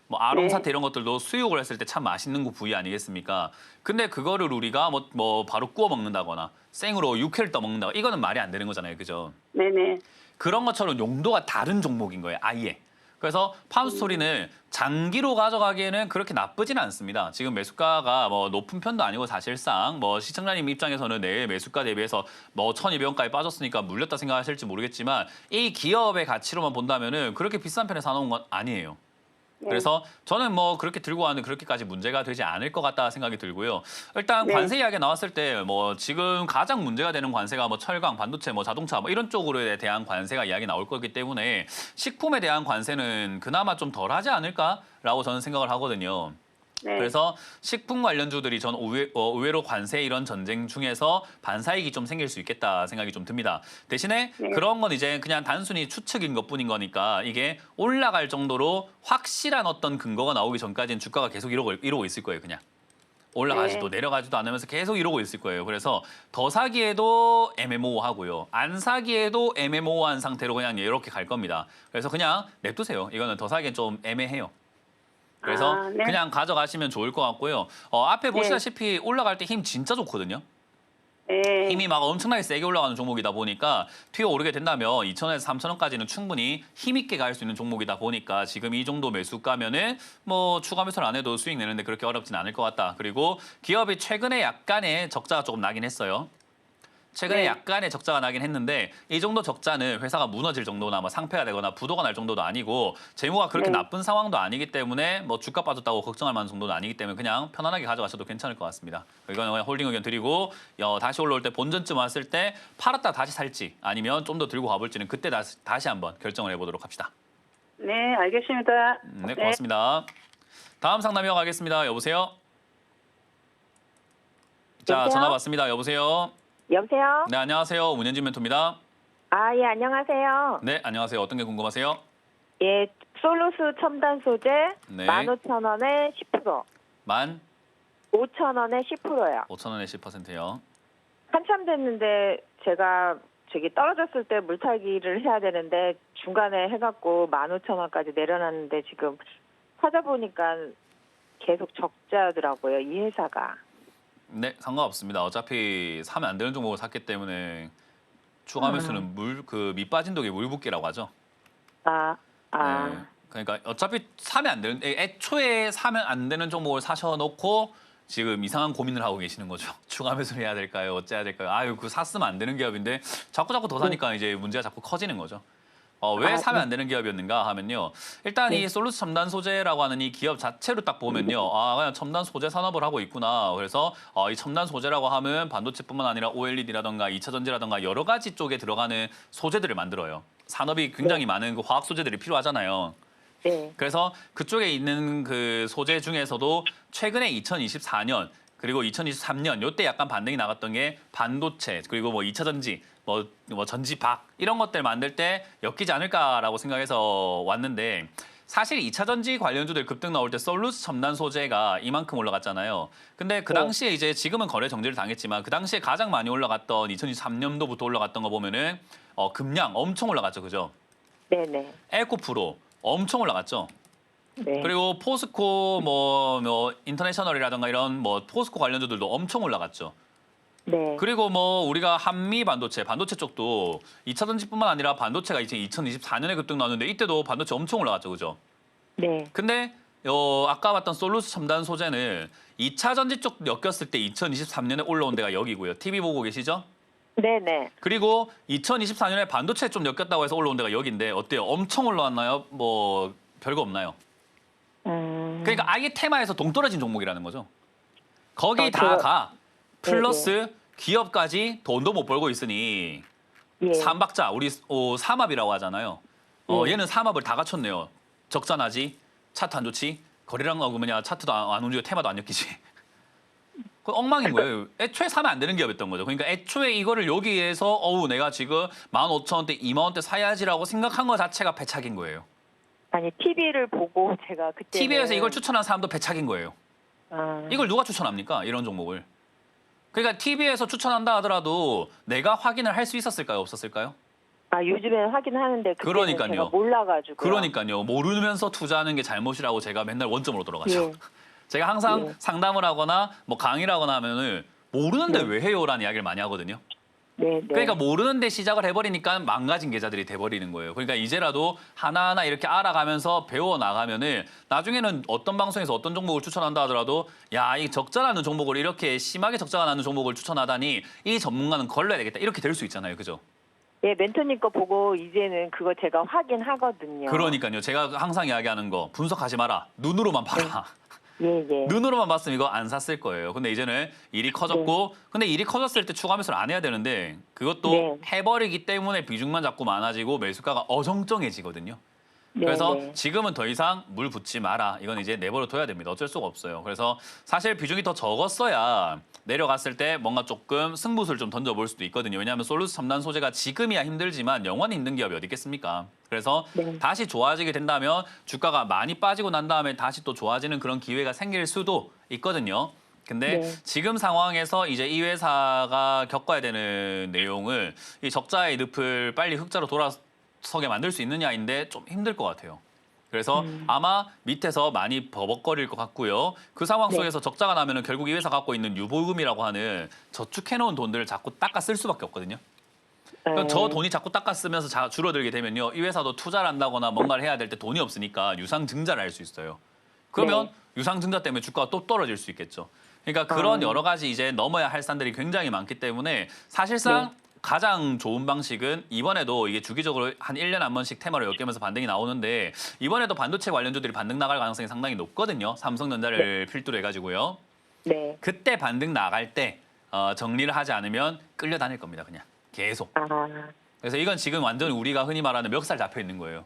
뭐 아롱 네. 사태 이런 것들도 수육을 했을 때 참 맛있는 거 부위 아니겠습니까? 근데 그거를 우리가 뭐 바로 구워 먹는다거나 생으로 육회를 떠 먹는다거나, 이거는 말이 안 되는 거잖아요. 그죠? 네네. 그런 것처럼 용도가 다른 종목인 거예요. 아예. 그래서 팜스토리는 장기로 가져가기에는 그렇게 나쁘지는 않습니다. 지금 매수가가 뭐 높은 편도 아니고 사실상 뭐 시청자님 입장에서는 내일 매수가 대비해서 뭐 1,200원까지 빠졌으니까 물렸다 생각하실지 모르겠지만 이 기업의 가치로만 본다면은 그렇게 비싼 편에 사놓은 건 아니에요. 그래서 저는 뭐 그렇게 들고 가는 그렇게까지 문제가 되지 않을 것 같다 생각이 들고요. 일단 네. 관세 이야기 나왔을 때 뭐 지금 가장 문제가 되는 관세가 뭐 철강, 반도체, 뭐 자동차 뭐 이런 쪽으로에 대한 관세가 이야기 나올 거기 때문에 식품에 대한 관세는 그나마 좀 덜하지 않을까라고 저는 생각을 하거든요. 네. 그래서 식품 관련주들이 전 의외로 관세 이런 전쟁 중에서 반사이익이 좀 생길 수 있겠다 생각이 좀 듭니다. 대신에 네. 그런 건 이제 그냥 단순히 추측인 것뿐인 거니까 이게 올라갈 정도로 확실한 어떤 근거가 나오기 전까지는 주가가 계속 이러고 있을 거예요, 그냥. 올라가지도 네. 내려가지도 않으면서 계속 이러고 있을 거예요. 그래서 더 사기에도 애매모호하고요. 안 사기에도 애매모호한 상태로 그냥 이렇게 갈 겁니다. 그래서 그냥 냅두세요. 이거는 더 사기엔 좀 애매해요. 그래서 아, 네. 그냥 가져가시면 좋을 것 같고요. 앞에 보시다시피 올라갈 때 힘 진짜 좋거든요. 네. 힘이 막 엄청나게 세게 올라가는 종목이다 보니까 튀어 오르게 된다면 2,000원에서 3,000원까지는 충분히 힘 있게 갈 수 있는 종목이다 보니까 지금 이 정도 매수가면은 뭐 추가 매수를 안 해도 수익 내는데 그렇게 어렵진 않을 것 같다. 그리고 기업이 최근에 약간의 적자가 조금 나긴 했어요. 최근에 네. 약간의 적자가 나긴 했는데 이 정도 적자는 회사가 무너질 정도나 뭐 상폐가 되거나 부도가 날 정도도 아니고 재무가 그렇게 네. 나쁜 상황도 아니기 때문에 뭐 주가 빠졌다고 걱정할 만한 정도는 아니기 때문에 그냥 편안하게 가져가셔도 괜찮을 것 같습니다. 이거는 그냥 홀딩 의견 드리고 다시 올라올 때 본전쯤 왔을 때 팔았다 다시 살지 아니면 좀 더 들고 가볼지는 그때 다시 한번 결정을 해보도록 합시다. 네, 알겠습니다. 네, 고맙습니다. 다음 상담 이어가겠습니다. 여보세요? 자, 여보세요? 전화 받습니다. 여보세요? 여보세요? 네, 안녕하세요. 문현진 멘토입니다. 아, 예, 안녕하세요. 네, 안녕하세요. 어떤 게 궁금하세요? 예, 솔루스 첨단 소재 네. 15,000원에 10%, 5,000원에 10%요. 15,000원에 10%요. 한참 됐는데 제가 저기 떨어졌을 때 물타기를 해야 되는데 중간에 해갖고 15,000원까지 내려놨는데 지금 찾아보니까 계속 적자더라고요, 이 회사가. 네, 상관없습니다. 어차피 사면 안 되는 종목을 샀기 때문에 추가 매수는 밑 빠진 독에 물 붓기라고 하죠. 네. 그러니까 어차피 사면 안 되는, 애초에 사면 안 되는 종목을 사셔놓고 지금 이상한 고민을 하고 계시는 거죠. 추가 매수를 해야 될까요? 어째야 될까요? 아유, 그 샀으면 안 되는 기업인데 자꾸 더 사니까 이제 문제가 자꾸 커지는 거죠. 왜 사면 안 되는 기업이었는가 하면요. 일단 이 솔루스 첨단 소재라고 하는 이 기업 자체로 딱 보면요. 그냥 첨단 소재 산업을 하고 있구나. 그래서 이 첨단 소재라고 하면 반도체뿐만 아니라 OLED라든가 2차 전지라든가 여러 가지 쪽에 들어가는 소재들을 만들어요. 산업이 굉장히 많은 그 화학 소재들이 필요하잖아요. 네. 그래서 그쪽에 있는 그 소재 중에서도 최근에 2024년 그리고 2023년 요때 약간 반등이 나갔던 게 반도체 그리고 뭐 2차 전지 뭐 전지박 이런 것들 만들 때 엮이지 않을까라고 생각해서 왔는데 사실 2차 전지 관련주들 급등 나올 때 솔루스 첨단 소재가 이만큼 올라갔잖아요. 근데 그 당시에 이제 지금은 거래 정지를 당했지만 그 당시에 가장 많이 올라갔던 2023년도부터 올라갔던 거 보면은 금량 엄청 올라갔죠, 그죠? 네네. 에코프로 엄청 올라갔죠. 네. 그리고 포스코 뭐 인터내셔널이라든가 이런 뭐 포스코 관련주들도 엄청 올라갔죠. 네. 그리고 뭐 우리가 한미 반도체 쪽도 2차 전지뿐만 아니라 반도체가 이제 2024년에 급등 나왔는데 이때도 반도체 엄청 올라갔죠, 그죠? 네. 근데 아까 봤던 솔루스 첨단 소재는 2차 전지 쪽 엮였을 때 2023년에 올라온 데가 여기고요. TV 보고 계시죠? 네네. 그리고 2024년에 반도체 좀 엮였다고 해서 올라온 데가 여기인데 어때요? 엄청 올라왔나요? 뭐 별거 없나요? 그러니까 아예 테마에서 동떨어진 종목이라는 거죠. 거기 다 가. 플러스 기업까지 돈도 못 벌고 있으니 예. 삼박자 우리 삼합이라고 하잖아요. 얘는 삼합을 다 갖췄네요. 적자나지, 차트 안 좋지, 거래량 먹으면 차트도 안 움직이고 테마도 안 엮이지. 그 엉망인 거예요. 애초에 사면 안 되는 기업이었던 거죠. 그러니까 애초에 이거를 여기에서 내가 지금 15,000원대, 20,000원대 사야지라고 생각한 거 자체가 배착인 거예요. 아니, TV를 보고 제가 그때 TV에서 이걸 추천한 사람도 배착인 거예요. 이걸 누가 추천합니까? 이런 종목을. 그러니까 TV에서 추천한다 하더라도 내가 확인을 할 수 있었을까요? 없었을까요? 요즘에는 확인하는데 그때는 그러니까요. 제가 몰라가지고. 그러니까요. 모르면서 투자하는 게 잘못이라고 제가 맨날 원점으로 돌아가죠. 예. 제가 항상 예. 상담을 하거나 뭐 강의를 하거나 하면은 모르는데 왜 해요라는 이야기를 많이 하거든요. 네, 네. 그러니까 모르는데 시작을 해버리니까 망가진 계좌들이 돼버리는 거예요. 그러니까 이제라도 하나하나 이렇게 알아가면서 배워 나가면은 나중에는 어떤 방송에서 어떤 종목을 추천한다 하더라도 야, 이 적자 나는 종목을 이렇게 심하게 적자가 나는 종목을 추천하다니 이 전문가는 걸러야 되겠다. 이렇게 될 수 있잖아요. 그죠? 예, 멘토님 거 보고 이제는 그거 제가 확인하거든요. 그러니까요. 제가 항상 이야기하는 거 분석하지 마라. 눈으로만 봐라. 예, 예. 눈으로만 봤으면 이거 안 샀을 거예요. 근데 이제는 일이 커졌고, 근데 일이 커졌을 때 추가 매수를 안 해야 되는데 그것도 네. 해버리기 때문에 비중만 자꾸 많아지고 매수가가 어정쩡해지거든요. 네, 그래서 네. 지금은 더 이상 물 붓지 마라. 이건 이제 내버려 둬야 됩니다. 어쩔 수가 없어요. 그래서 사실 비중이 더 적었어야 내려갔을 때 뭔가 조금 승부수를 좀 던져볼 수도 있거든요. 왜냐하면 솔루스 첨단 소재가 지금이야 힘들지만 영원히 힘든 기업이 어디 있겠습니까? 그래서 네. 다시 좋아지게 된다면 주가가 많이 빠지고 난 다음에 다시 또 좋아지는 그런 기회가 생길 수도 있거든요. 근데 네. 지금 상황에서 이제 이 회사가 겪어야 되는 내용을 이 적자의 늪을 빨리 흑자로 돌아서게 만들 수 있느냐인데 좀 힘들 것 같아요. 그래서 아마 밑에서 많이 버벅거릴 것 같고요. 그 상황 네. 속에서 적자가 나면은 결국 이 회사 갖고 있는 유보금이라고 하는 저축해놓은 돈들을 자꾸 닦아 쓸 수밖에 없거든요. 그럼 저 돈이 자꾸 닦아 쓰면서 줄어들게 되면요. 이 회사도 투자를 한다거나 뭔가를 해야 될 때 돈이 없으니까 유상증자를 할 수 있어요. 그러면 네. 유상증자 때문에 주가가 또 떨어질 수 있겠죠. 그러니까 그런 여러 가지 이제 넘어야 할 산들이 굉장히 많기 때문에 사실상 가장 좋은 방식은 이번에도 이게 주기적으로 한 1년에 한 번씩 테마로 엮이면서 반등이 나오는데 이번에도 반도체 관련주들이 반등 나갈 가능성이 상당히 높거든요. 삼성전자를 필두로 해가지고요. 네. 그때 반등 나갈 때 정리를 하지 않으면 끌려다닐 겁니다. 그냥 계속. 아, 그래서 이건 지금 완전 우리가 흔히 말하는 멱살 잡혀 있는 거예요.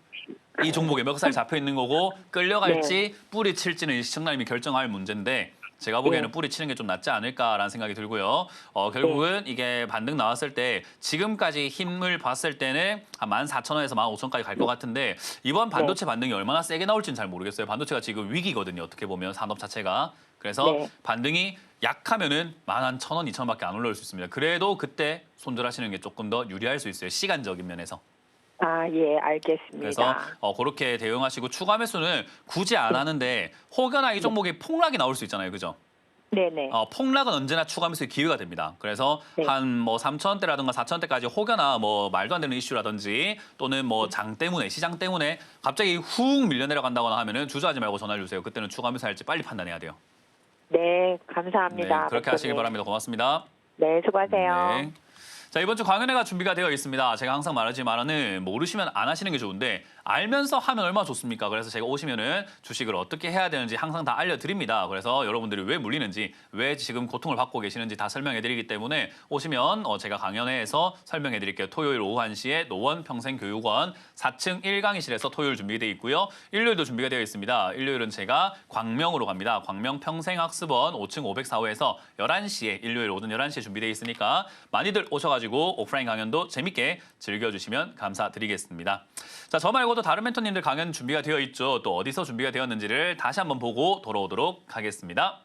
이 종목에 멱살 잡혀 있는 거고 끌려갈지 뿌리 칠지는 시청자님이 결정할 문제인데 제가 보기에는 뿌리 치는 게 좀 낫지 않을까라는 생각이 들고요. 결국은 이게 반등 나왔을 때 지금까지 힘을 봤을 때는 한 14,000원에서 15,000원까지 갈 것 같은데 이번 반도체 반등이 얼마나 세게 나올지는 잘 모르겠어요. 반도체가 지금 위기거든요. 어떻게 보면 산업 자체가. 그래서 네. 반등이 약하면은 11,000원, 2,000원밖에 안 올라올 수 있습니다. 그래도 그때 손절하시는 게 조금 더 유리할 수 있어요. 시간적인 면에서. 아, 예, 알겠습니다. 그래서 그렇게 대응하시고 추가 매수는 굳이 안 하는데 혹여나 이 종목에 폭락이 나올 수 있잖아요. 그죠? 네네. 폭락은 언제나 추가 매수의 기회가 됩니다. 그래서 네. 한 뭐 3,000원대라든가 4,000원대까지 혹여나 뭐 말도 안 되는 이슈라든지 또는 뭐 장 때문에 시장 때문에 갑자기 훅 밀려 내려간다거나 하면은 주저하지 말고 전화를 주세요. 그때는 추가 매수할지 빨리 판단해야 돼요. 네, 네, 감사합니다. 그렇게 하시길 멘토님. 바랍니다. 고맙습니다. 네, 수고하세요. 네. 자, 이번 주 강연회가 준비가 되어 있습니다. 제가 항상 말하지만은 모르시면 안 하시는 게 좋은데 알면서 하면 얼마나 좋습니까? 그래서 제가 오시면은 주식을 어떻게 해야 되는지 항상 다 알려드립니다. 그래서 여러분들이 왜 물리는지, 왜 지금 고통을 받고 계시는지 다 설명해드리기 때문에 오시면 제가 강연회에서 설명해드릴게요. 토요일 오후 1시에 노원평생교육원 4층 1강의실에서 토요일 준비되어 있고요. 일요일도 준비가 되어 있습니다. 일요일은 제가 광명으로 갑니다. 광명평생학습원 5층 504호에서 11시에 일요일 오전 11시에 준비되어 있으니까 많이들 오셔가지고 오프라인 강연도 재밌게 즐겨주시면 감사드리겠습니다. 자, 저 말고도 다른 멘토님들 강연 준비가 되어 있죠. 또 어디서 준비가 되었는지를 다시 한번 보고 돌아오도록 하겠습니다.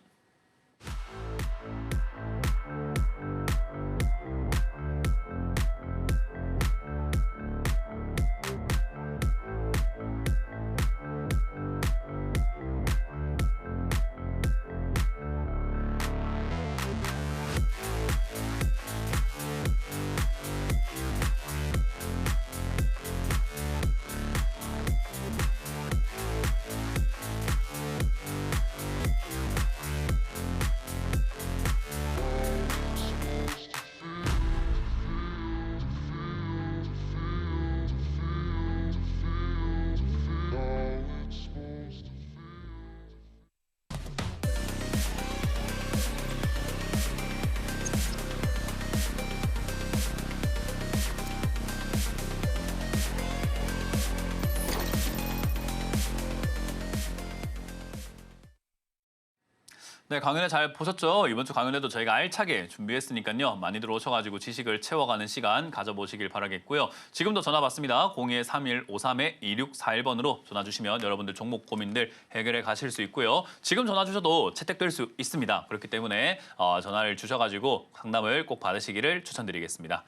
네, 강연회 잘 보셨죠? 이번 주 강연회도 저희가 알차게 준비했으니까요. 많이들 오셔가지고 지식을 채워가는 시간 가져보시길 바라겠고요. 지금도 전화 받습니다. 02-3153-2641번으로 전화 주시면 여러분들 종목 고민들 해결해 가실 수 있고요. 지금 전화 주셔도 채택될 수 있습니다. 그렇기 때문에 전화를 주셔가지고 상담을 꼭 받으시기를 추천드리겠습니다.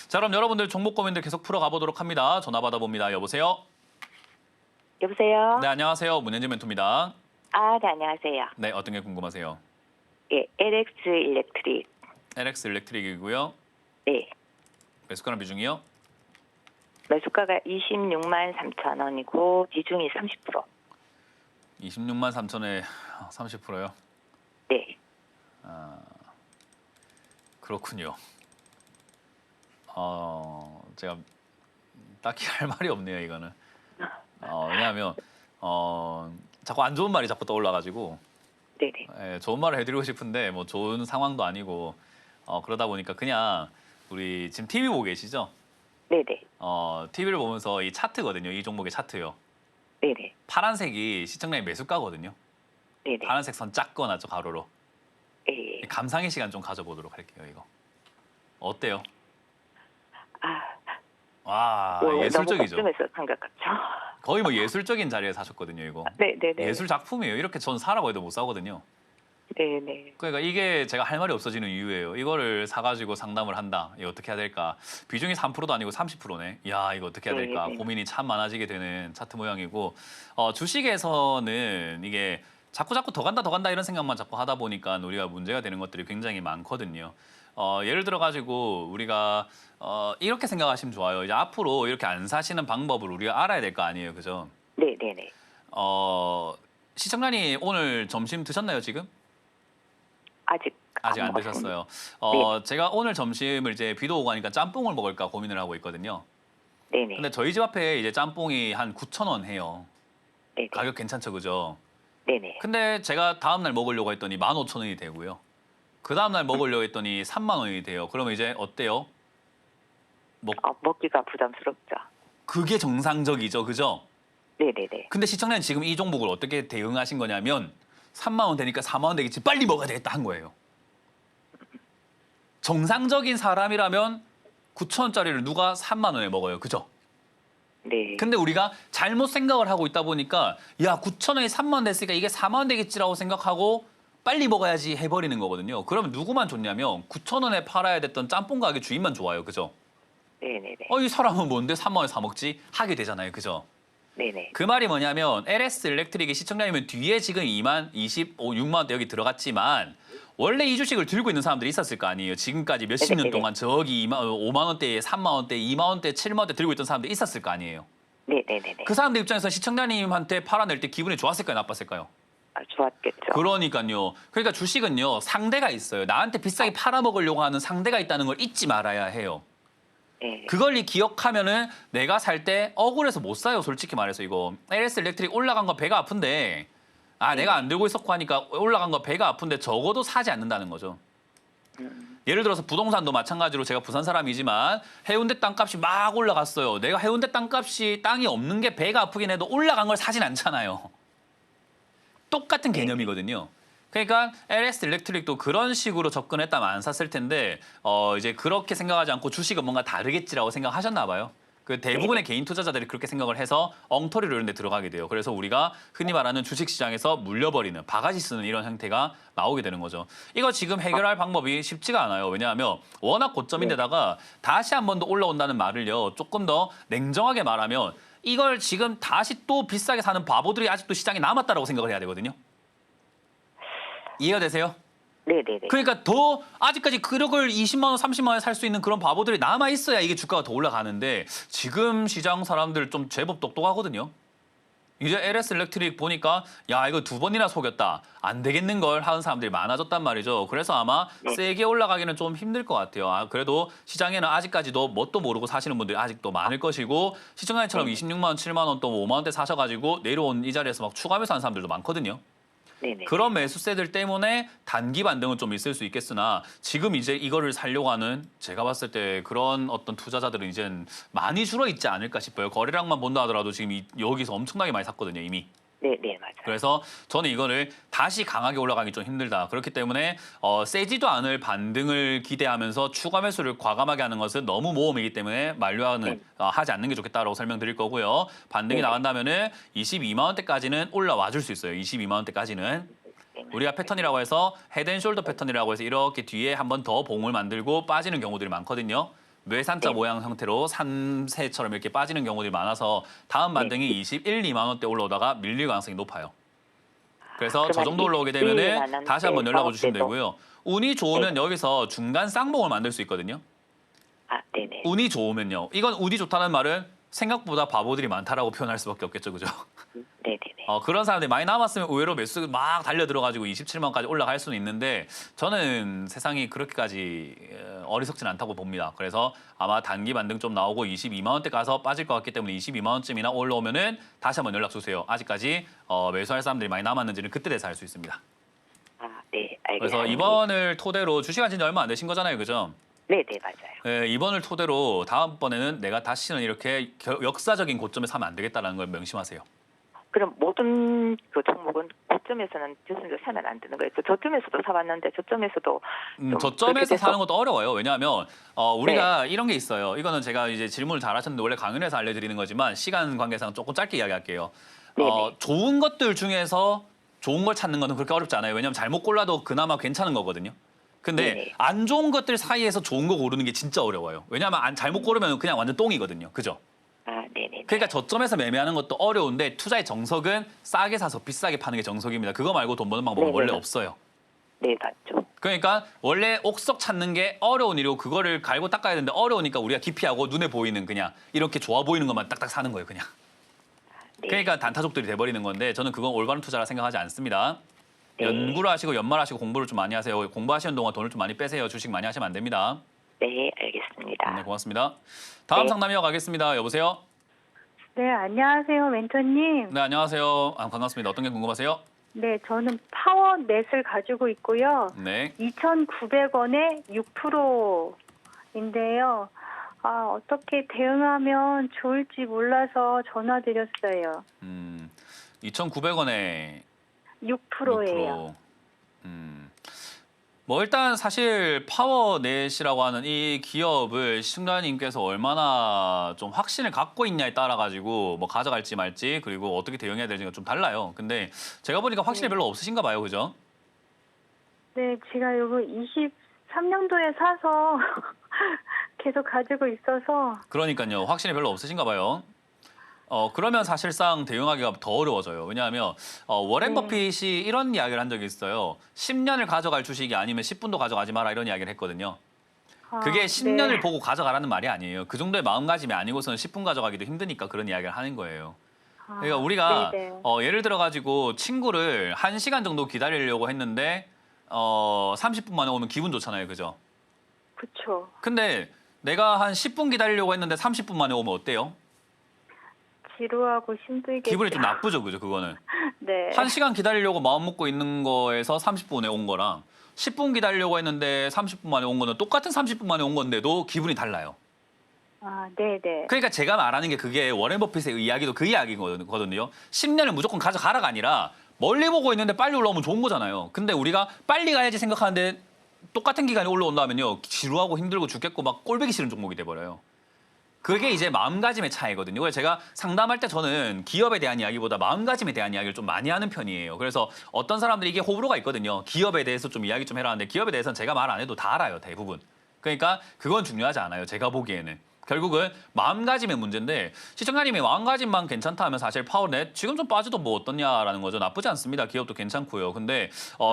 자, 그럼 여러분들 종목 고민들 계속 풀어가 보도록 합니다. 전화 받아봅니다. 여보세요? 여보세요? 네, 안녕하세요. 문현진 멘토입니다. 아, 네, 안녕하세요. 네, 어떤 게 궁금하세요? 예, LX 일렉트릭. LX 일렉트릭이고요. 네. 매수가랑 비중이요? 매수가가 26만 3천 원이고 비중이 30%. 26만 3천에 30%요? 네. 그렇군요. 제가 딱히 할 말이 없네요, 이거는. 왜냐하면 자꾸 안 좋은 말이 자꾸 떠올라가지고 네네. 좋은 말을 해드리고 싶은데 뭐 좋은 상황도 아니고 그러다 보니까 그냥 우리 지금 TV 보고 계시죠? 네네. TV를 보면서 이 차트거든요. 이 종목의 차트요. 네네. 파란색이 시청량의 매수가거든요. 네네. 파란색 선 짝거나 저 가로로. 예. 감상의 시간 좀 가져보도록 할게요, 이거. 어때요? 와, 너무 예술적이죠. 걱정해서 산 것 같죠. 거의 뭐 예술적인 자리에 사셨거든요, 이거. 네네네. 예술 작품이에요. 이렇게 전 사라고 해도 못 사거든요. 네네. 그러니까 이게 제가 할 말이 없어지는 이유예요. 이거를 사가지고 상담을 한다. 이거 어떻게 해야 될까? 비중이 3%도 아니고 30%네. 야, 이거 어떻게 해야 될까? 네. 고민이 참 많아지게 되는 차트 모양이고 주식에서는 이게 자꾸 더 간다 이런 생각만 자꾸 하다 보니까 우리가 문제가 되는 것들이 굉장히 많거든요. 예를 들어 가지고 우리가 이렇게 생각하시면 좋아요. 이제 앞으로 이렇게 안 사시는 방법을 우리가 알아야 될 거 아니에요, 그죠? 네네네. 시청자님 오늘 점심 드셨나요, 지금? 아직 안 먹었습니다. 드셨어요. 네. 제가 오늘 점심을 이제 비도 오고 하니까 짬뽕을 먹을까 고민을 하고 있거든요. 네네. 근데 저희 집 앞에 이제 짬뽕이 한 9,000원 해요. 네네. 가격 괜찮죠, 그죠? 네네. 근데 제가 다음 날 먹으려고 했더니 15,000원이 되고요. 그 다음 날 먹으려고 했더니 3만 원이 돼요. 그러면 이제 어때요? 먹기가 부담스럽죠. 그게 정상적이죠, 그죠? 네네네. 근데 시청자는 지금 이 종목을 어떻게 대응하신 거냐면 3만 원 되니까 4만 원 되겠지, 빨리 먹어야 되겠다 한 거예요. 정상적인 사람이라면 9,000원짜리를 누가 3만 원에 먹어요, 그죠? 네. 근데 우리가 잘못 생각을 하고 있다 보니까 야, 9,000원이 3만 원 됐으니까 이게 4만 원 되겠지라고 생각하고 빨리 먹어야지 해버리는 거거든요. 그러면 누구만 좋냐면 9,000원에 팔아야 됐던 짬뽕 가게 주인만 좋아요, 그죠? 네네네. 이 사람은 뭔데 3만 원에 사 먹지? 하게 되잖아요, 그죠? 네네. 그 말이 뭐냐면 LS 일렉트릭이 시청자님은 뒤에 지금 6만 원대 여기 들어갔지만 원래 이 주식을 들고 있는 사람들이 있었을 거 아니에요. 지금까지 몇십 년 네네네. 동안 저기 5만 원대에 3만 원대, 2만 원대, 7만 원대 들고 있던 사람들이 있었을 거 아니에요. 네네네. 그 사람들 입장에서 시청자님한테 팔아낼 때 기분이 좋았을까요, 나빴을까요? 좋았겠죠. 그러니까요. 그러니까 주식은요, 상대가 있어요. 나한테 비싸게 팔아먹으려고 하는 상대가 있다는 걸 잊지 말아야 해요. 네. 그걸 기억하면은 내가 살 때 억울해서 못 사요, 솔직히 말해서. 이거 LS 일렉트릭 올라간 거 배가 아픈데 내가 안 들고 있었고 하니까 올라간 거 배가 아픈데 적어도 사지 않는다는 거죠. 예를 들어서 부동산도 마찬가지로 제가 부산 사람이지만 해운대 땅값이 막 올라갔어요. 내가 해운대 땅이 없는 게 배가 아프긴 해도 올라간 걸 사진 않잖아요. 똑같은 개념이거든요. 그러니까 LS 일렉트릭도 그런 식으로 접근했다면 안 샀을 텐데 이제 그렇게 생각하지 않고 주식은 뭔가 다르겠지라고 생각하셨나 봐요. 그 대부분의 개인 투자자들이 그렇게 생각을 해서 엉터리로 이런 데 들어가게 돼요. 그래서 우리가 흔히 말하는 주식 시장에서 물려버리는, 바가지 쓰는 이런 형태가 나오게 되는 거죠. 이거 지금 해결할 방법이 쉽지가 않아요. 왜냐하면 워낙 고점인데다가 다시 한 번 더 올라온다는 말을요, 조금 더 냉정하게 말하면 이걸 지금 다시 또 비싸게 사는 바보들이 아직도 시장에 남았다라고 생각을 해야 되거든요. 이해가 되세요? 네네네. 그러니까 더 아직까지 그력을 20만 원, 30만 원에 살 수 있는 그런 바보들이 남아 있어야 이게 주가가 더 올라가는데 지금 시장 사람들 좀 제법 똑똑하거든요. 이제 LS 일렉트릭 보니까 야, 이거 2번이나 속였다, 안 되겠는 걸 하는 사람들이 많아졌단 말이죠. 그래서 아마 세게 올라가기는 좀 힘들 것 같아요. 그래도 시장에는 아직까지도 뭣도 모르고 사시는 분들이 아직도 많을 것이고 시청자님처럼 26만 원, 7만 원, 또 5만 원대 사셔가지고 내려온 이 자리에서 막 추가 매수하는 사람들도 많거든요. 네네. 그런 매수세들 때문에 단기 반등은 좀 있을 수 있겠으나 지금 이제 이거를 살려고 하는, 제가 봤을 때 그런 어떤 투자자들은 이젠 많이 줄어 있지 않을까 싶어요. 거래량만 본다 하더라도 지금 여기서 엄청나게 많이 샀거든요, 이미. 네네, 맞아요. 그래서 저는 이거를 다시 강하게 올라가기 좀 힘들다. 그렇기 때문에 세지도 않을 반등을 기대하면서 추가 매수를 과감하게 하는 것은 너무 모험이기 때문에 만류하는 하지 않는 게 좋겠다라고 설명드릴 거고요. 반등이 나간다면은 22만 원대까지는 올라와 줄 수 있어요. 22만 원대까지는. 우리가 패턴이라고 해서 헤드앤숄더 패턴이라고 해서 이렇게 뒤에 한 번 더 봉을 만들고 빠지는 경우들이 많거든요. 뇌산자 모양 형태로 산새처럼 이렇게 빠지는 경우들이 많아서 다음 반등이 21, 2만 원대 올라오다가 밀릴 가능성이 높아요. 그래서 저 정도 올라오게 되면은 다시 한번 연락을 주시면 되고요. 운이 좋으면 여기서 중간 쌍봉을 만들 수 있거든요. 아, 네네. 운이 좋으면요. 이건 운이 좋다는 말은 생각보다 바보들이 많다라고 표현할 수밖에 없겠죠, 그죠? 네네네. 그런 사람들이 많이 남았으면 의외로 매수 막 달려들어가지고 27만까지 올라갈 수는 있는데 저는 세상이 그렇게까지 어리석진 않다고 봅니다. 그래서 아마 단기 반등 좀 나오고 22만 원대 가서 빠질 것 같기 때문에 22만 원쯤이나 올라오면은 다시 한번 연락 주세요. 아직까지 매수할 사람들이 많이 남았는지는 그때 돼서 알 수 있습니다. 아, 네, 알겠습니다. 그래서 이번을 토대로 주식한 지 얼마 안 되신 거잖아요, 그죠? 네네, 맞아요. 네, 이번을 토대로 다음번에는 내가 다시는 이렇게 역사적인 고점에 사면 안 되겠다는 걸 명심하세요. 그럼 모든 그 종목은 고점에서는 교수님도 사면 안 되는 거예요. 저점에서도 사왔는데 저점에서도 좀 저점에서 그렇게 돼서- 사는 것도 어려워요. 왜냐하면 우리가 이런 게 있어요. 이거는 제가 이제 질문을 잘하셨는데 원래 강연에서 알려드리는 거지만 시간 관계상 조금 짧게 이야기할게요. 네네. 좋은 것들 중에서 좋은 걸 찾는 거는 그렇게 어렵지 않아요. 왜냐하면 잘못 골라도 그나마 괜찮은 거거든요. 근데 네네. 안 좋은 것들 사이에서 좋은 거 고르는 게 진짜 어려워요. 왜냐하면 잘못 고르면 그냥 완전 똥이거든요. 그죠? 아, 네네. 그러니까 저점에서 매매하는 것도 어려운데 투자의 정석은 싸게 사서 비싸게 파는 게 정석입니다. 그거 말고 돈 버는 방법은 네네. 원래 없어요. 네, 맞죠. 그러니까 원래 옥석 찾는 게 어려운 일이고 그거를 갈고 닦아야 되는데 어려우니까 우리가 기피하고 눈에 보이는 그냥 이렇게 좋아 보이는 것만 딱딱 사는 거예요, 그냥. 네. 그러니까 단타족들이 돼버리는 건데 저는 그건 올바른 투자라 생각하지 않습니다. 네. 연구를 하시고 연말하시고 공부를 좀 많이 하세요. 공부하시는 동안 돈을 좀 많이 빼세요. 주식 많이 하시면 안 됩니다. 네, 알겠습니다. 네, 고맙습니다. 다음 네. 상담 이어가겠습니다. 여보세요? 네, 안녕하세요, 멘토님. 네, 안녕하세요. 반갑습니다. 어떤 게 궁금하세요? 네, 저는 파워넷을 가지고 있고요. 네. 2,900원에 6%인데요. 어떻게 대응하면 좋을지 몰라서 전화드렸어요. 2,900원에 6%예요. 6%. 뭐 일단 사실 파워넷이라고 하는 이 기업을 시청자님께서 얼마나 좀 확신을 갖고 있냐에 따라 가지고 뭐 가져갈지 말지 그리고 어떻게 대응해야 될지가 좀 달라요. 근데 제가 보니까 확실히 별로 없으신가 봐요, 그죠? 네, 제가 요거 23년도에 사서 계속 가지고 있어서 그러니까요, 확신이 별로 없으신가 봐요. 그러면 사실상 대응하기가 더 어려워져요. 왜냐하면 워렌 버핏이 이런 이야기를 한 적이 있어요. 10년을 가져갈 주식이 아니면 10분도 가져가지 마라 이런 이야기를 했거든요. 그게 10년을 네. 보고 가져가라는 말이 아니에요. 그 정도의 마음가짐이 아니고서는 10분 가져가기도 힘드니까 그런 이야기를 하는 거예요. 그러니까 우리가 네네. 예를 들어 가지고 친구를 1시간 정도 기다리려고 했는데 30분 만에 오면 기분 좋잖아요. 그죠? 그쵸. 근데 내가 한 10분 기다리려고 했는데 30분 만에 오면 어때요? 지루하고 힘들겠죠. 기분이 좀 나쁘죠. 그죠? 그거는. 네. 1시간 기다리려고 마음 먹고 있는 거에서 30분에 온 거랑 10분 기다리려고 했는데 30분 만에 온 거는 똑같은 30분 만에 온 건데도 기분이 달라요. 네네. 그러니까 제가 말하는 게 그게 워렌 버핏의 이야기도 그 이야기거든요. 10년을 무조건 가져가라가 아니라 멀리 보고 있는데 빨리 올라오면 좋은 거잖아요. 근데 우리가 빨리 가야지 생각하는데 똑같은 기간에 올라온다면요. 지루하고 힘들고 죽겠고 막 꼴보기 싫은 종목이 돼버려요. 그게 이제 마음가짐의 차이거든요. 그래서 제가 상담할 때 저는 기업에 대한 이야기보다 마음가짐에 대한 이야기를 좀 많이 하는 편이에요. 그래서 어떤 사람들이 이게 호불호가 있거든요. 기업에 대해서 좀 이야기 좀 해라 하는데 기업에 대해서는 제가 말 안 해도 다 알아요. 대부분. 그러니까 그건 중요하지 않아요. 제가 보기에는. 결국은 마음가짐의 문제인데 시청자님이 마음가짐만 괜찮다 하면 사실 파워넷 지금 좀 빠져도 뭐 어떻냐라는 거죠. 나쁘지 않습니다. 기업도 괜찮고요. 근데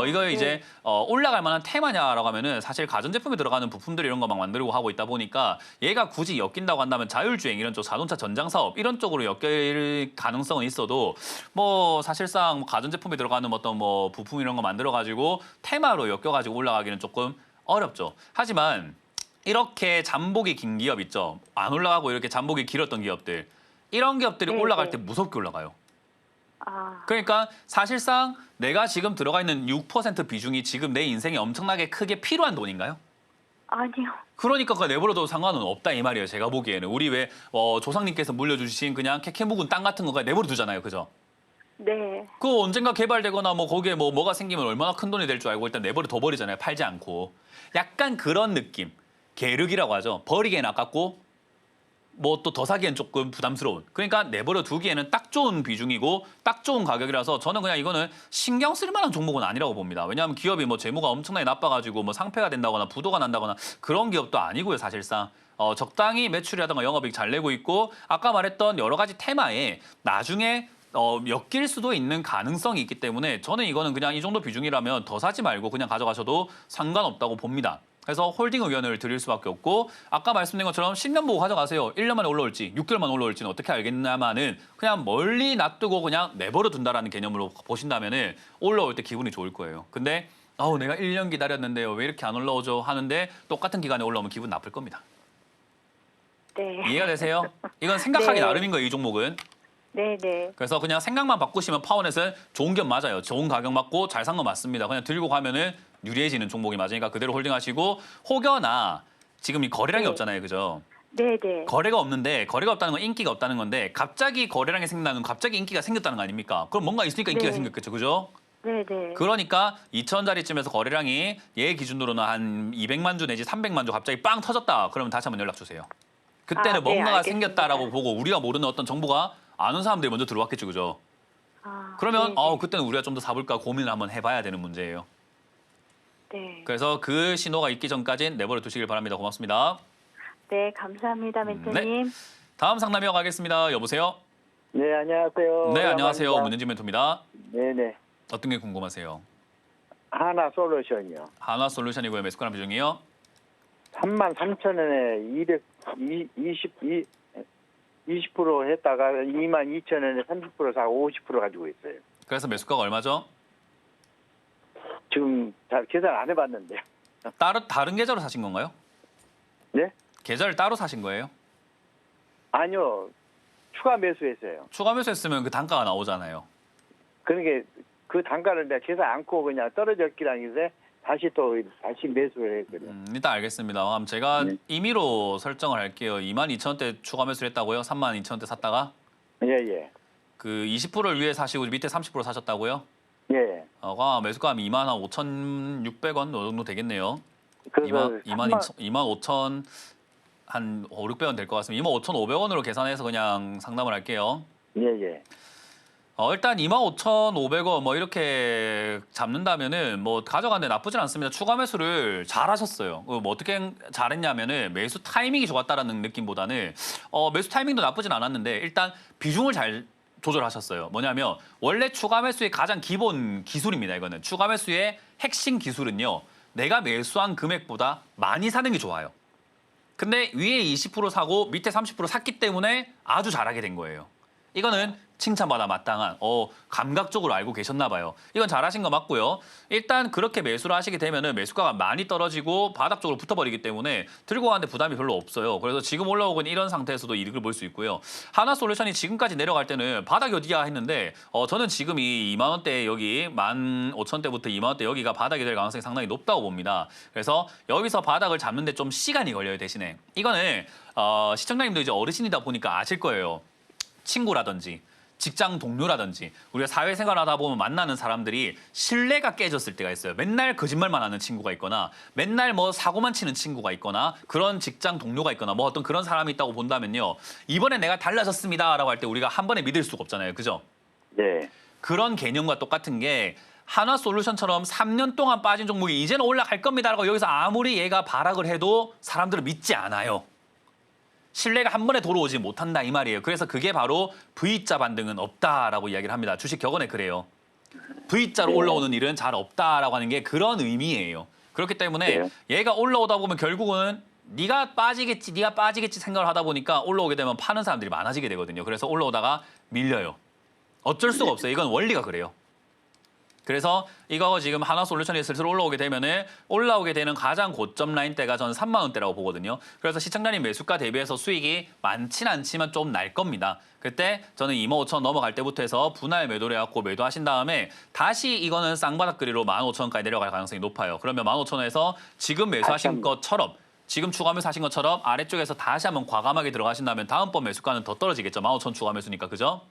이거 이제 올라갈 만한 테마냐라고 하면은 사실 가전제품에 들어가는 부품들 이런 거 막 만들고 하고 있다 보니까 얘가 굳이 엮인다고 한다면 자율주행 이런 쪽 자동차 전장 사업 이런 쪽으로 엮일 가능성은 있어도 뭐 사실상 뭐 가전제품에 들어가는 어떤 뭐 부품 이런 거 만들어 가지고 테마로 엮여 가지고 올라가기는 조금 어렵죠. 하지만 이렇게 잠복이 긴 기업 있죠. 안 올라가고 이렇게 잠복이 길었던 기업들. 이런 기업들이 네, 올라갈 네. 때 무섭게 올라가요. 아, 그러니까 사실상 내가 지금 들어가 있는 6% 비중이 지금 내 인생에 엄청나게 크게 필요한 돈인가요? 아니요. 그러니까 그거 내버려도 상관은 없다 이 말이에요. 제가 보기에는. 우리 왜 조상님께서 물려주신 그냥 캐캐 묵은 땅 같은 거가 내버려두잖아요. 그죠? 네. 그거 언젠가 개발되거나 뭐 거기에 뭐가 생기면 얼마나 큰 돈이 될 줄 알고 일단 내버려 버리잖아요. 팔지 않고. 약간 그런 느낌. 계륵이라고 하죠. 버리기엔 아깝고 뭐 또 더 사기엔 조금 부담스러운. 그러니까 내버려 두기에는 딱 좋은 비중이고 딱 좋은 가격이라서 저는 그냥 이거는 신경 쓸 만한 종목은 아니라고 봅니다. 왜냐하면 기업이 뭐 재무가 엄청나게 나빠가지고 뭐 상폐가 된다거나 부도가 난다거나 그런 기업도 아니고요. 사실상. 적당히 매출이라든가 영업이익 잘 내고 있고 아까 말했던 여러 가지 테마에 나중에 엮일 수도 있는 가능성이 있기 때문에 저는 이거는 그냥 이 정도 비중이라면 더 사지 말고 그냥 가져가셔도 상관없다고 봅니다. 그래서 홀딩 의견을 드릴 수밖에 없고 아까 말씀드린 것처럼 10년 보고 가져가세요. 1년 만에 올라올지 6개월 만에 올라올지는 어떻게 알겠냐마는 그냥 멀리 놔두고 그냥 내버려 둔다라는 개념으로 보신다면은 올라올 때 기분이 좋을 거예요. 근데 내가 1년 기다렸는데요. 왜 이렇게 안 올라오죠? 하는데 똑같은 기간에 올라오면 기분 나쁠 겁니다. 네. 이해가 되세요? 이건 생각하기 네. 나름인 거예요, 이 종목은. 네네. 그래서 그냥 생각만 바꾸시면 파워넷은 좋은 겨 맞아요. 좋은 가격 맞고 잘 산 거 맞습니다. 그냥 들고 가면은 유리해지는 종목이 맞으니까 그대로 홀딩하시고 혹여나 지금 이 거래량이 네. 없잖아요, 그죠? 네네. 거래가 없는데 거래가 없다는 건 인기가 없다는 건데 갑자기 거래량이 생긴다는 건 갑자기 인기가 생겼다는 거 아닙니까? 그럼 뭔가 있으니까 인기가 네. 생겼겠죠, 그죠? 네네. 그러니까 2,000짜리쯤에서 거래량이 얘 기준으로는 한 200만 주 내지 300만 주 갑자기 빵 터졌다. 그러면 다시 한번 연락 주세요. 그때는 네, 뭔가가 알겠습니다. 생겼다라고 보고 우리가 모르는 어떤 정보가 아는 사람들이 먼저 들어왔겠죠, 그죠? 그러면 네네. 그때는 우리가 좀 더 사볼까 고민을 한번 해봐야 되는 문제예요. 네. 그래서 그 신호가 있기 전까지는 내버려 두시길 바랍니다. 고맙습니다. 네, 감사합니다, 멘토님. 다음 상담 이어가겠습니다. 여보세요? 네, 안녕하세요. 네, 안녕하세요. 오랜만입니다. 문현진 멘토입니다. 네네. 어떤 게 궁금하세요? 하나 솔루션이요. 한화솔루션이고요. 매수가랑 비중이요? 33,000원에 20% 했다가 22,000원에 30% 사고 50% 가지고 있어요. 그래서 매수가가 얼마죠? 지금 잘 계산 안 해봤는데요. 다른 계좌로 사신 건가요? 네? 계좌를 따로 사신 거예요? 아니요. 추가 매수했어요. 추가 매수했으면 그 단가가 나오잖아요. 그러니까 그 단가를 내가 계산 않고 그냥 떨어졌기라는 게 다시 매수를 했거든요. 일단 알겠습니다. 그럼 제가 네. 임의로 설정을 할게요. 22,000원대 추가 매수를 했다고요? 32,000원대 샀다가? 예. 그 20%를 위에 사시고 밑에 30% 사셨다고요? 예. 매수가 25,600원 정도 되겠네요. 그래서 25,000 한 5, 600원 될 것 같습니다. 25,500원으로 계산해서 그냥 상담을 할게요. 예. 일단 25,500원 뭐 이렇게 잡는다면은 뭐 가져가는데 나쁘진 않습니다. 추가 매수를 잘 하셨어요. 뭐 어떻게 잘했냐면은 매수 타이밍이 좋았다라는 느낌보다는 매수 타이밍도 나쁘진 않았는데 일단 비중을 잘 조절하셨어요. 뭐냐면 원래 추가 매수의 가장 기본 기술입니다. 이거는 추가 매수의 핵심 기술은요. 내가 매수한 금액보다 많이 사는 게 좋아요. 근데 위에 20% 사고 밑에 30% 샀기 때문에 아주 잘하게 된 거예요. 이거는 칭찬받아 마땅한 감각적으로 알고 계셨나 봐요. 이건 잘하신 거 맞고요. 일단 그렇게 매수를 하시게 되면은 매수가가 많이 떨어지고 바닥 쪽으로 붙어버리기 때문에 들고 가는데 부담이 별로 없어요. 그래서 지금 올라오고 있는 이런 상태에서도 이득을 볼 수 있고요. 하나솔루션이 지금까지 내려갈 때는 바닥이 어디야 했는데 저는 지금 이 2만 원대 여기 15,000원대부터 2만 원대 여기가 바닥이 될 가능성이 상당히 높다고 봅니다. 그래서 여기서 바닥을 잡는데 좀 시간이 걸려요. 대신에 이거는 시청자님도 이제 어르신이다 보니까 아실 거예요. 친구라든지 직장 동료라든지 우리가 사회생활 하다 보면 만나는 사람들이 신뢰가 깨졌을 때가 있어요. 맨날 거짓말만 하는 친구가 있거나 맨날 뭐 사고만 치는 친구가 있거나 그런 직장 동료가 있거나 뭐 어떤 그런 사람이 있다고 본다면요. 이번에 내가 달라졌습니다라고 할 때 우리가 한 번에 믿을 수가 없잖아요. 그죠? 네. 그런 개념과 똑같은 게 하나솔루션처럼 3년 동안 빠진 종목이 이제는 올라갈 겁니다라고 여기서 아무리 얘가 발악을 해도 사람들은 믿지 않아요. 신뢰가 한 번에 돌아오지 못한다 이 말이에요. 그래서 그게 바로 V자 반등은 없다라고 이야기를 합니다. 주식 격언에 그래요. V자로 올라오는 일은 잘 없다라고 하는 게 그런 의미예요. 그렇기 때문에 얘가 올라오다 보면 결국은 네가 빠지겠지 생각을 하다 보니까 올라오게 되면 파는 사람들이 많아지게 되거든요. 그래서 올라오다가 밀려요. 어쩔 수가 없어요. 이건 원리가 그래요. 그래서 이거 지금 하나솔루션이 슬슬 올라오게 되면은 올라오게 되는 가장 고점 라인대가 저는 3만 원대라고 보거든요. 그래서 시청자님 매수가 대비해서 수익이 많진 않지만 좀 날 겁니다. 그때 저는 25,000원 넘어갈 때부터 해서 분할 매도를 해갖고 매도하신 다음에 다시 이거는 쌍바닥거리로 15,000원까지 내려갈 가능성이 높아요. 그러면 15,000원에서 지금 매수하신 것처럼 지금 추가 매수하신 것처럼 아래쪽에서 다시 한번 과감하게 들어가신다면 다음번 매수가는 더 떨어지겠죠. 15,000원 추가 매수니까 그죠?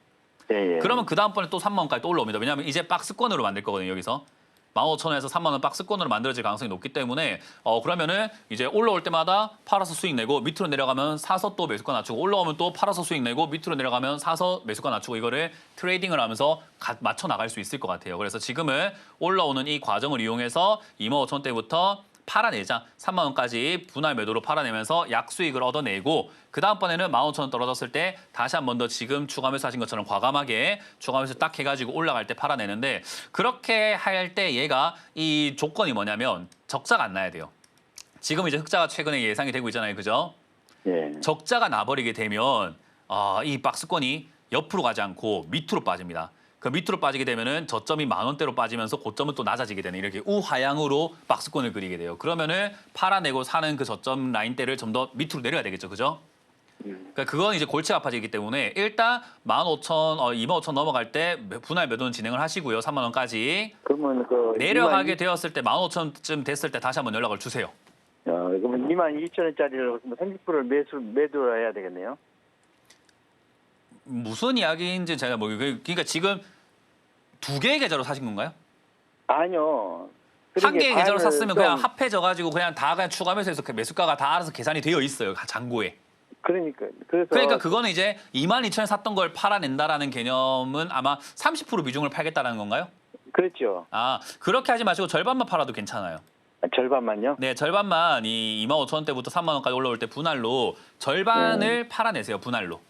예. 그러면 그 다음번에 또 3만 원까지 또 올라옵니다. 왜냐하면 이제 박스권으로 만들 거거든요. 여기서 15,000원에서 3만 원 박스권으로 만들어질 가능성이 높기 때문에 그러면은 이제 올라올 때마다 팔아서 수익 내고 밑으로 내려가면 사서 또 매수가 낮추고 올라오면 또 팔아서 수익 내고 밑으로 내려가면 사서 매수가 낮추고 이거를 트레이딩을 하면서 맞춰 나갈 수 있을 것 같아요. 그래서 지금은 올라오는 이 과정을 이용해서 25,000원대부터 팔아내자. 3만 원까지 분할 매도로 팔아내면서 약수익을 얻어내고 그 다음번에는 15,000원 떨어졌을 때 다시 한 번 더 지금 추가 매수하신 것처럼 과감하게 추가 매수 딱 해가지고 올라갈 때 팔아내는데 그렇게 할 때 얘가 이 조건이 뭐냐면 적자가 안 나야 돼요. 지금 이제 흑자가 최근에 예상이 되고 있잖아요. 그죠? 예. 적자가 나버리게 되면 이 박스권이 옆으로 가지 않고 밑으로 빠집니다. 그 밑으로 빠지게 되면은 저점이 10,000원대로 빠지면서 고점은 또 낮아지게 되는 이렇게 우하향으로 박스권을 그리게 돼요. 그러면은 팔아내고 사는 그 저점 라인대를 좀 더 밑으로 내려야 되겠죠. 그죠? 그러니까 그건 이제 골치가 아파지기 때문에 일단 15,000, 25,000 넘어갈 때 분할 매도는 진행을 하시고요. 3만 원까지. 그러면 그 내려가게 되었을 때 15,000쯤 됐을 때 다시 한번 연락을 주세요. 그러면 22,000원짜리를 30%를 매도를 해야 되겠네요. 무슨 이야기인지 제가 그러니까 지금 2개의 계좌로 사신 건가요? 아니요. 한 개의 계좌로 반을 샀으면 좀- 그냥 합해져 가지고 그냥 다 그냥 추가 매수해서 그 매수가가 다 알아서 계산이 되어 있어요. 잔고에. 그러니까 그러니까 그거는 이제 22,000에 샀던 걸 팔아낸다라는 개념은 아마 30% 비중을 팔겠다라는 건가요? 그렇죠. 그렇게 하지 마시고 절반만 팔아도 괜찮아요. 절반만요? 네, 절반만 이 25,000원대부터 3만 원까지 올라올 때 분할로 절반을 팔아내세요. 분할로.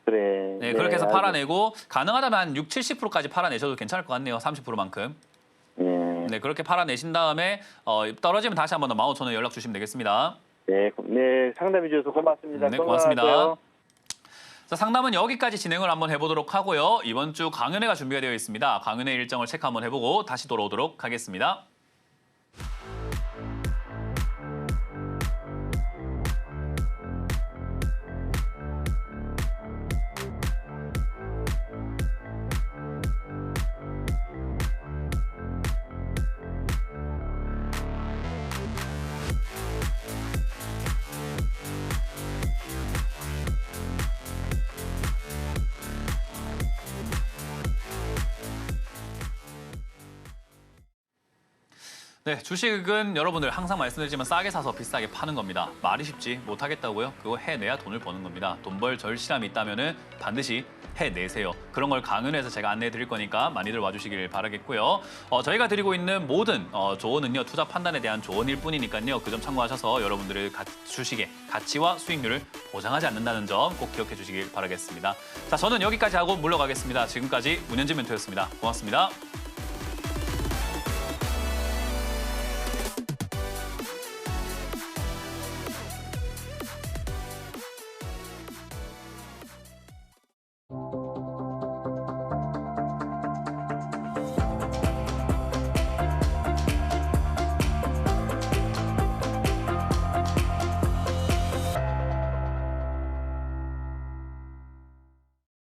그래. 네, 그렇게 해서 팔아내고 가능하다면 한 6, 70%까지 팔아내셔도 괜찮을 것 같네요. 30%만큼. 예. 네, 그렇게 팔아내신 다음에 떨어지면 다시 한번 더 15,000원 연락 주시면 되겠습니다. 네, 상담해 주셔서 고맙습니다. 네, 고맙습니다. 건강하세요. 자, 상담은 여기까지 진행을 한번 해보도록 하고요. 이번 주 강연회가 준비가 되어 있습니다. 강연회 일정을 체크 한번 해보고 다시 돌아오도록 하겠습니다. 네, 주식은 여러분들 항상 말씀드리지만 싸게 사서 비싸게 파는 겁니다. 말이 쉽지 못하겠다고요? 그거 해내야 돈을 버는 겁니다. 돈 벌 절실함이 있다면 반드시 해내세요. 그런 걸 강연해서 제가 안내해 드릴 거니까 많이들 와주시길 바라겠고요. 저희가 드리고 있는 모든 조언은요, 투자 판단에 대한 조언일 뿐이니까요. 그 점 참고하셔서 여러분들의 주식의 가치와 수익률을 보장하지 않는다는 점 꼭 기억해 주시길 바라겠습니다. 자, 저는 여기까지 하고 물러가겠습니다. 지금까지 문현진 멘토였습니다. 고맙습니다.